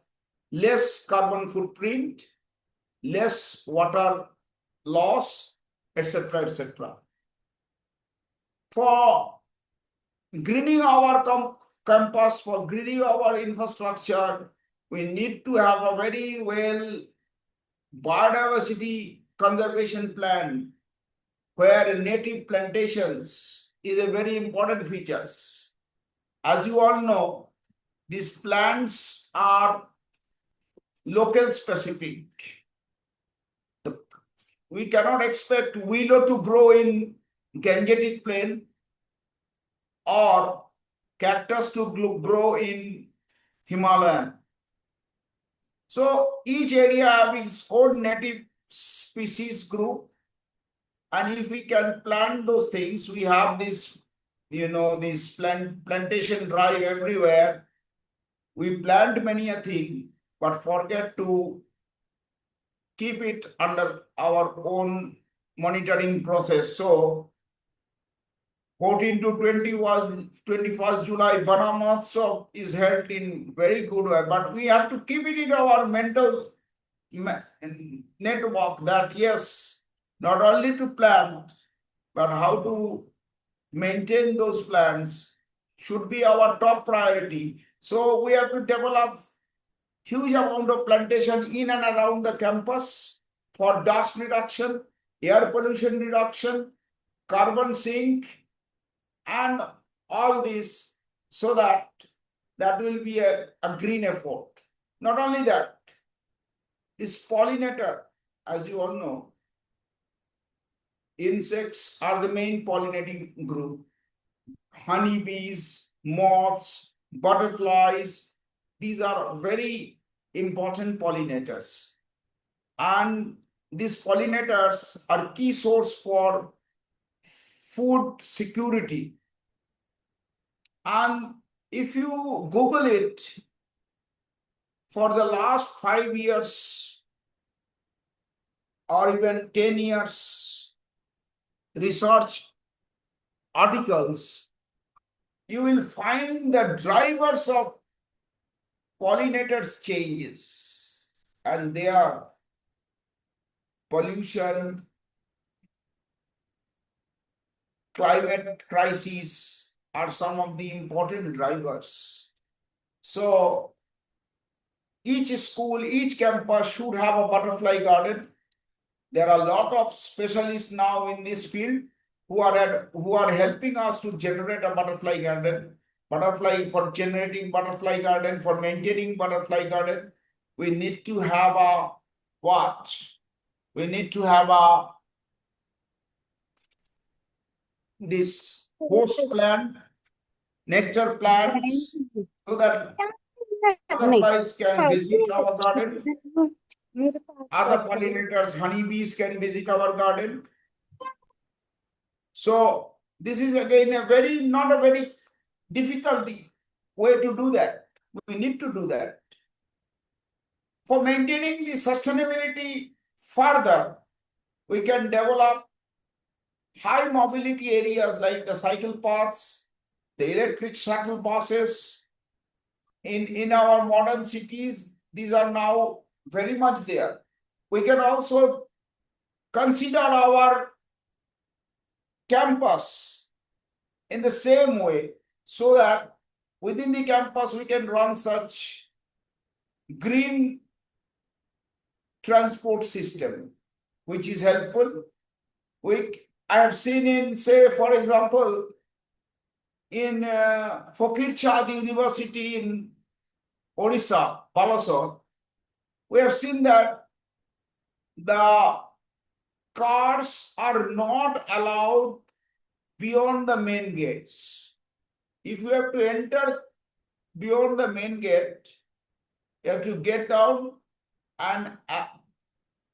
less carbon footprint, less water loss, etc., etc. For greening our campus, for greening our infrastructure, we need to have a very well biodiversity conservation plan where native plantations is a very important feature. As you all know, these plants are local specific. We cannot expect willow to grow in Gangetic Plain or cactus to grow in Himalayan. So each area has its own native species group, and if we can plant those things, we have this, this plantation drive everywhere. We plant many a thing, but forget to keep it under our own monitoring process. So 14 to 21st July, Banamotsav is held in very good way, but we have to keep it in our mental network that yes, not only to plant, but how to maintain those plants should be our top priority. So we have to develop huge amount of plantation in and around the campus for dust reduction, air pollution reduction, carbon sink, and all this, so that will be a green effort. Not only that, this pollinator, as you all know, insects are the main pollinating group. Honeybees, moths, butterflies, these are very important pollinators. And these pollinators are key source for food security. And if you Google it, for the last 5 years or even 10 years research articles, you will find the drivers of pollinators changes, and they are pollution, climate crises are some of the important drivers. So each school, each campus should have a butterfly garden. There are a lot of specialists now in this field who are helping us to generate a butterfly garden. For generating butterfly garden, for maintaining butterfly garden, we need to have a what? We need to have a this host plant, nectar plants, so that butterflies can visit our garden. Other pollinators, honeybees can visit our garden. So this is again not a very difficult way to do that. We need to do that. For maintaining the sustainability further, we can develop high mobility areas like the cycle paths, the electric shuttle buses. In our modern cities, these are now very much there. We can also consider our campus in the same way, so that within the campus we can run such green transport system, which is helpful. I have seen in, say, for example, in Fakir Chand University in Odisha, Balasore, we have seen that the cars are not allowed beyond the main gates. If you have to enter beyond the main gate, you have to get down and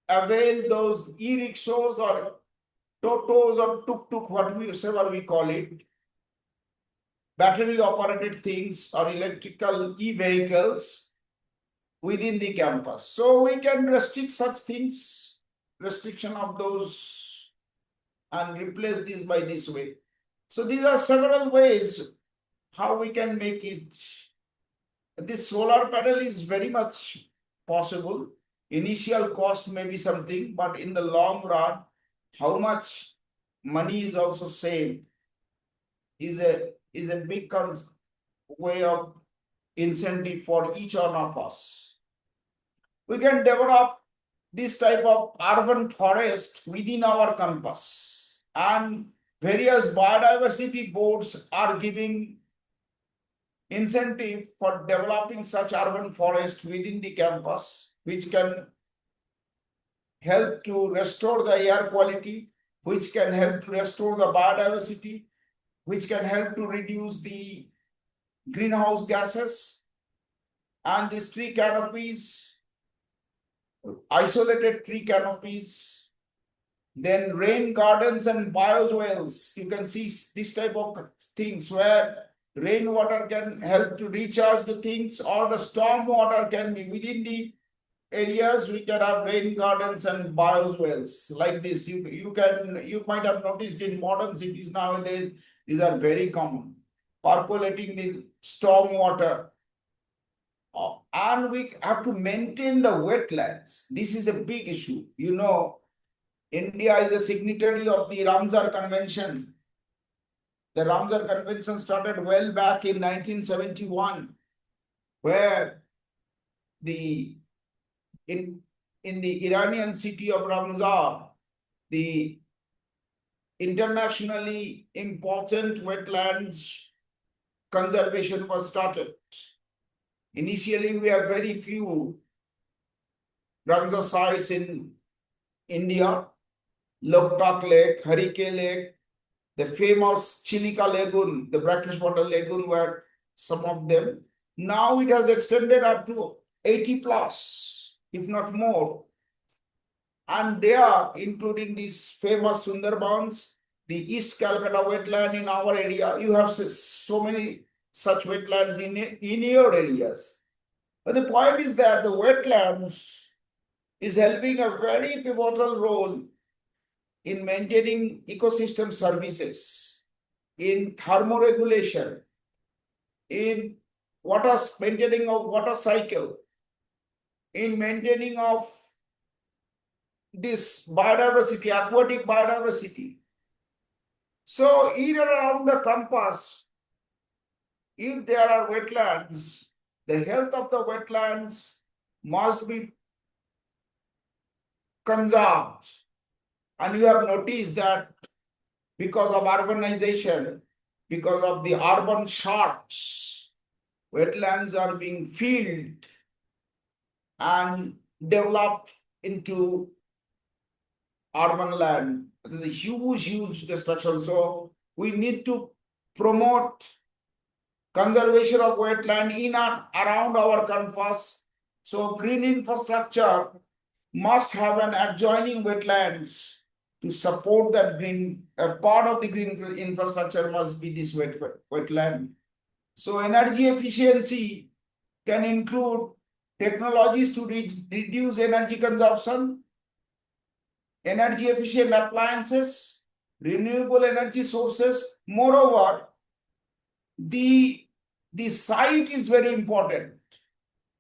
avail those e-rickshaws or totos or tuk-tuk, whatever we call it, battery operated things or electrical e-vehicles within the campus. So we can restrict such things, restriction of those, and replace this by this way. So these are several ways how we can make it. This solar panel is very much possible. Initial cost may be something, but in the long run, how much money is also saved is a big way of incentive for each one of us. We can develop this type of urban forest within our campus, and various biodiversity boards are giving incentive for developing such urban forest within the campus, which can help to restore the air quality, which can help to restore the biodiversity, which can help to reduce the greenhouse gases. And these tree canopies, isolated tree canopies, then rain gardens and bioswales. You can see this type of things where rainwater can help to recharge the things, or the storm water can be within the areas, we can have rain gardens and bioswales like this. You might have noticed in modern cities nowadays, these are very common. Percolating the storm water. And we have to maintain the wetlands. This is a big issue. You know, India is a signatory of the Ramsar Convention. The Ramsar Convention started well back in 1971, where in the Iranian city of Ramsar, the internationally important wetlands conservation was started. Initially, we have very few Ramsar sites in India. Loktak Lake, Harike Lake, the famous Chilika Lagoon, the brackish water lagoon were some of them. Now it has extended up to 80 plus, if not more. And they are including these famous Sundarbans, the East Calcutta wetland in our area. You have so many such wetlands in your areas. But the point is that the wetlands is helping a very pivotal role in maintaining ecosystem services, in thermoregulation, in maintaining of water cycle, in maintaining of this biodiversity, aquatic biodiversity. So in and around the compass, if there are wetlands, the health of the wetlands must be conserved. And you have noticed that because of urbanization, because of the urban sharks, wetlands are being filled and developed into urban land. This is a huge destruction. So we need to promote conservation of wetland in and around our campus. So green infrastructure must have an adjoining wetlands to support that green. A part of the green infrastructure must be this wetland. So energy efficiency can include technologies to reduce energy consumption, energy efficient appliances, renewable energy sources. Moreover, the site is very important.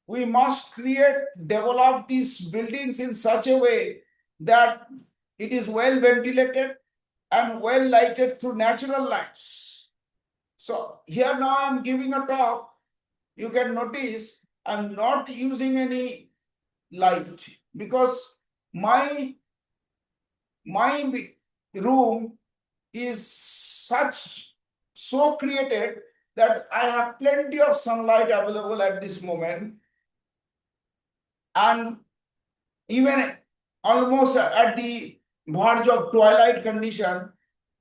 We must develop these buildings in such a way that it is well ventilated and well lighted through natural lights. So here now I'm giving a talk. You can notice I'm not using any light because my room is so created that I have plenty of sunlight available at this moment, and even almost at the verge of twilight condition,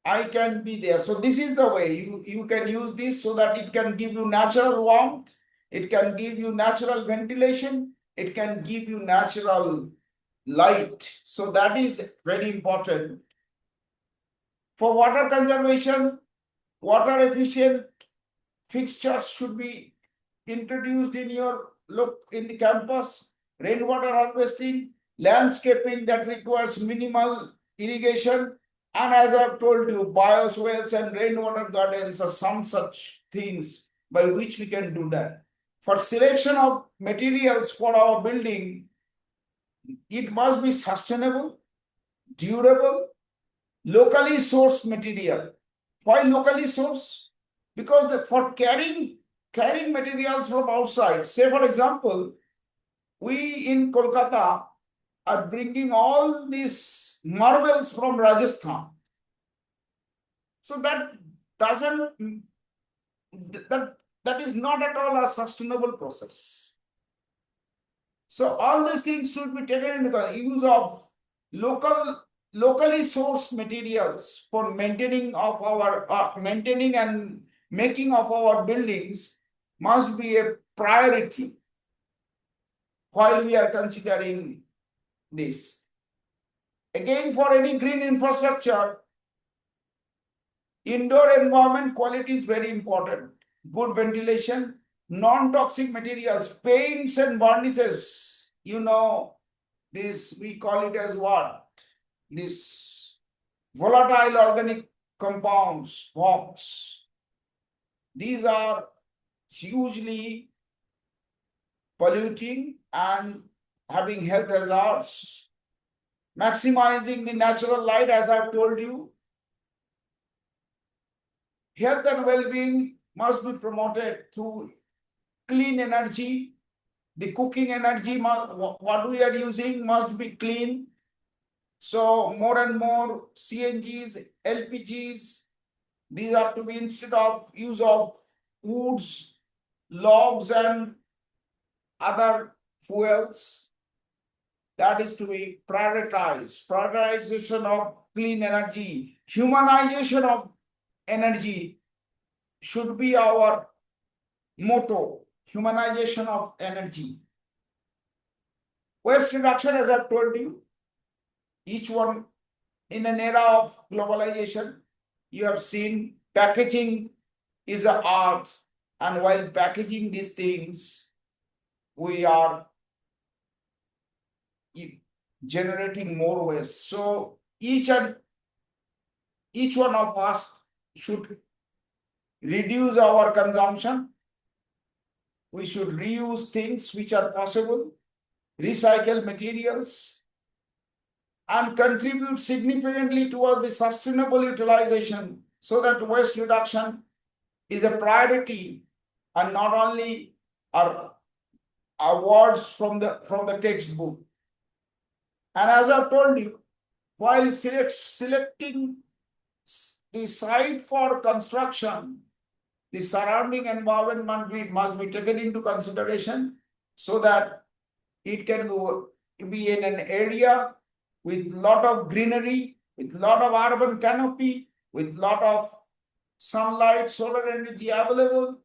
I can be there. So this is the way you can use this so that it can give you natural warmth, it can give you natural ventilation, it can give you natural light. So that is very important. For water conservation, water efficient fixtures should be introduced in the campus. Rainwater harvesting, landscaping that requires minimal irrigation, and as I've told you, bioswales and rainwater gardens are some such things by which we can do that. For selection of materials for our building, it must be sustainable, durable, locally sourced material. Why locally sourced? Because for carrying materials from outside, say for example, we in Kolkata are bringing all these marbles from Rajasthan. So that is not at all a sustainable process. So all these things should be taken into account. Use of locally sourced materials for maintaining and making of our buildings must be a priority while we are considering this. Again, for any green infrastructure, indoor environment quality is very important. Good ventilation, non-toxic materials, paints and varnishes you know, this, we call it as what? This volatile organic compounds, VOCs. These are hugely polluting and having health hazards. Maximizing the natural light, as I've told you. Health and well-being must be promoted through clean energy. The cooking energy, what we are using must be clean. So more and more CNGs, LPGs, these are to be instead of use of woods, logs and other fuels. That is to be prioritized. Prioritization of clean energy, humanization of energy should be our motto. Humanization of energy. Waste reduction, as I've told you, each one in an era of globalization, you have seen packaging is an art, and while packaging these things, we are generating more waste. So each one of us should reduce our consumption. We should reuse things which are possible, recycle materials, and contribute significantly towards the sustainable utilization, so that waste reduction is a priority and not only our words from the textbook. And as I've told you, while selecting the site for construction, the surrounding environment must be taken into consideration, so that it can be in an area with lot of greenery, with lot of urban canopy, with lot of sunlight, solar energy available.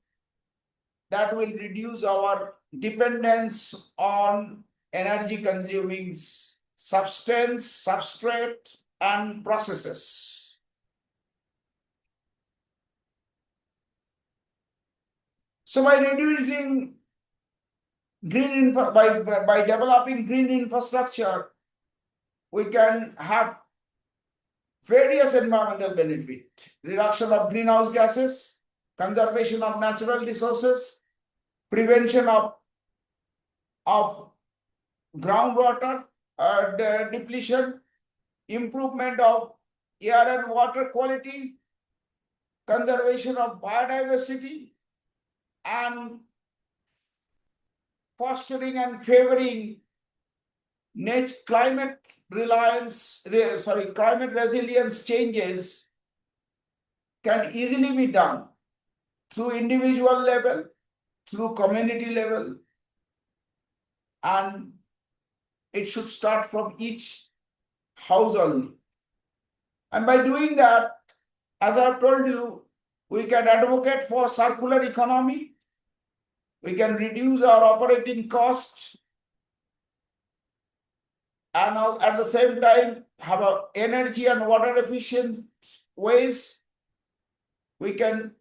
That will reduce our dependence on energy consuming substance, substrate, and processes. So by reducing by developing green infrastructure, we can have various environmental benefit: reduction of greenhouse gases, conservation of natural resources, prevention of groundwater depletion, improvement of air and water quality, conservation of biodiversity, and fostering and favoring climate resilience changes can easily be done through individual level, through community level, and it should start from each house only. And by doing that, as I've told you, we can advocate for circular economy, we can reduce our operating costs, and at the same time have a energy and water efficient ways. We can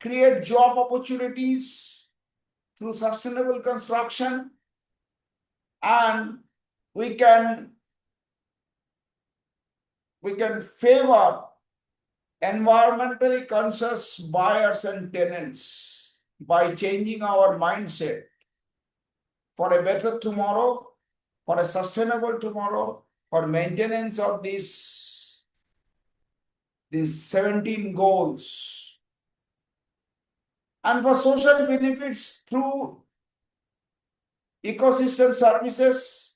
create job opportunities through sustainable construction, and we can favor environmentally conscious buyers and tenants by changing our mindset for a better tomorrow, for a sustainable tomorrow, for maintenance of these 17 goals, and for social benefits through ecosystem services,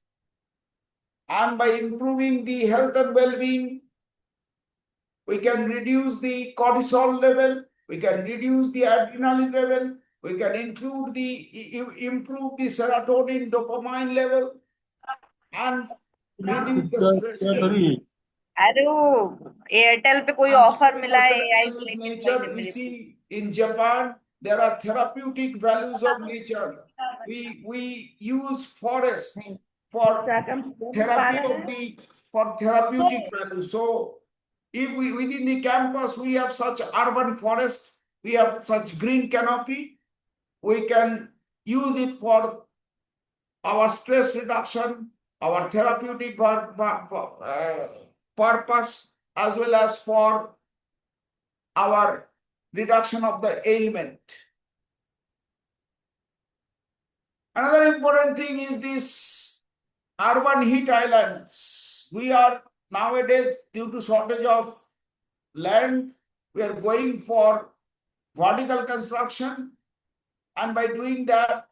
and by improving the health and well-being, we can reduce the cortisol level, we can reduce the adrenaline level, we can improve the serotonin, dopamine level, and reduce the stress level. अरे वो Airtel पे कोई And offer staying मिला in है AI connection को with लेके nature, भाई we मेरे see in Japan there are therapeutic values of nature. We use forest for therapeutic value. So if we within the campus we have such urban forest, we have such green canopy, we can use it for our stress reduction, our therapeutic purpose, as well as for our reduction of the ailment. Another important thing is this urban heat islands. We are nowadays, due to shortage of land, we are going for vertical construction, and by doing that,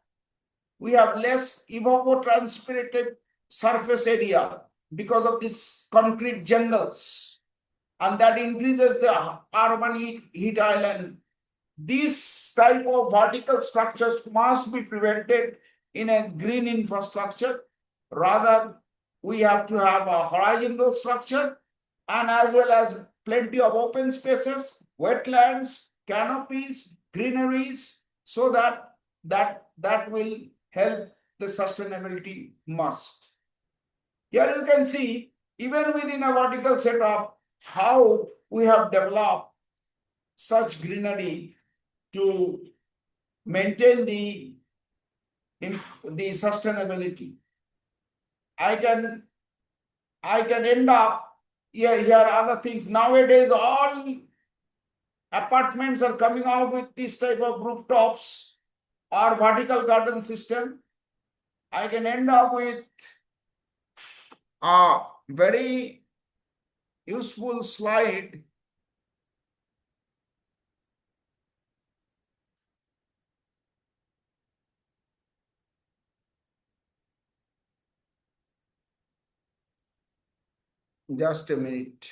we have less evapotranspirated surface area because of these concrete jungles, and that increases the urban heat island. These type of vertical structures must be prevented in a green infrastructure. Rather, we have to have a horizontal structure, and as well as plenty of open spaces, wetlands, canopies, greeneries, so that will help the sustainability must. Here you can see, even within a vertical setup, how we have developed such greenery to maintain the sustainability. I can end up here are other things. Nowadays, all apartments are coming out with this type of rooftops or vertical garden system. I can end up with a very useful slide. Just a minute.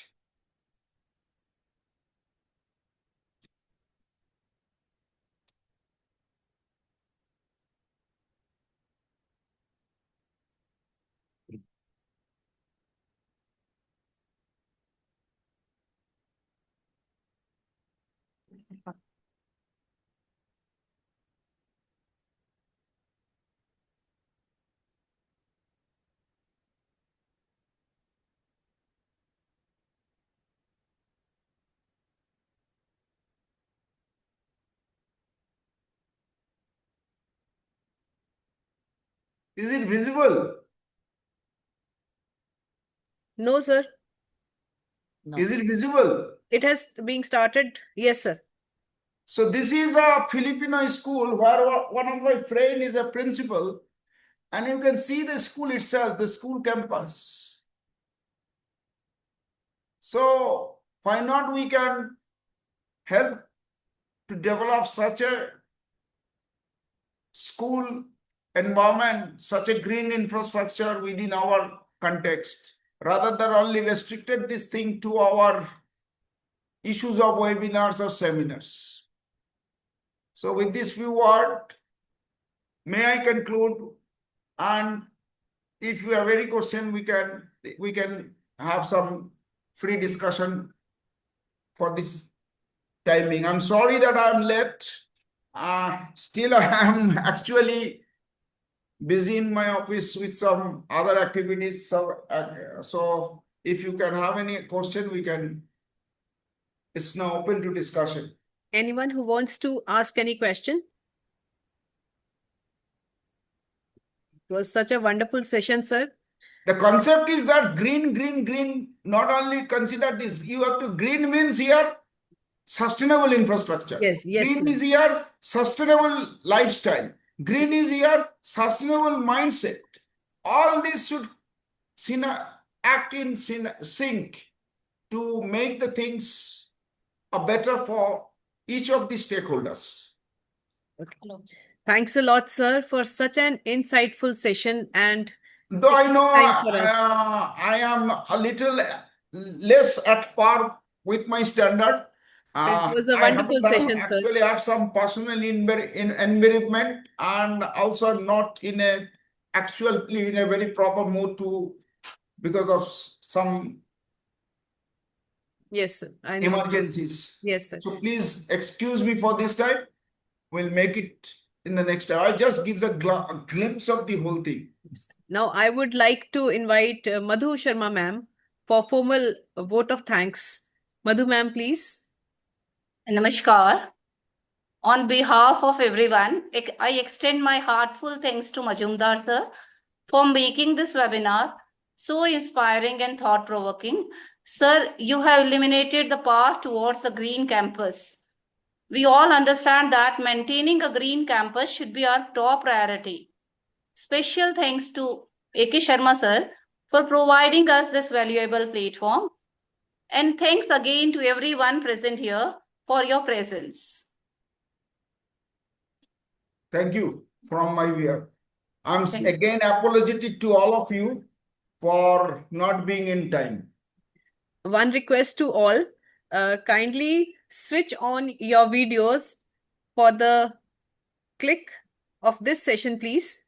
Is it visible? No, sir. No. Is it visible? It has been started. Yes, sir. So this is a Filipino school where one of my friend is a principal, and you can see the school itself, the school campus. So why not we can help to develop such a school environment, such a green infrastructure within our context, rather than only restricted this thing to our issues of webinars or seminars. So with this few words, may I conclude? And if you have any question, we can have some free discussion for this timing. I'm sorry that I'm late. Still, I am actually busy in my office with some other activities. So if you can have any question, it's now open to discussion. Anyone who wants to ask any question? It was such a wonderful session, sir. The concept is that green, not only consider this, you have to, green means here sustainable infrastructure. Yes, Green sir. is here sustainable lifestyle. Green is here sustainable mindset. All this should act in sync to make the things better for each of the stakeholders. Thanks a lot, sir, for such an insightful session and Though I know time for us. I am a little less at par with my standard. It was a I have wonderful session, sir. actually have some personal environment, and also not in a actually in a very proper mood to, because of some Yes, sir. I know. emergencies. Yes, sir. So please excuse me for this time. We'll make it in the next time. I just gives a glimpse of the whole thing. Yes. Now, I would like to invite Madhu Sharma ma'am for formal vote of thanks. Madhu ma'am, please. Namaskar. On behalf of everyone, I extend my heartfelt thanks to Majumdar sir for making this webinar so inspiring and thought-provoking. Sir, you have eliminated the path towards the green campus. We all understand that maintaining a green campus should be our top priority. Special thanks to A.K. Sharma sir for providing us this valuable platform. And thanks again to everyone present here for your presence. Thank you from my view. I'm Thanks. again apologetic to all of you for not being in time. One request to all, kindly switch on your videos for the click of this session, please.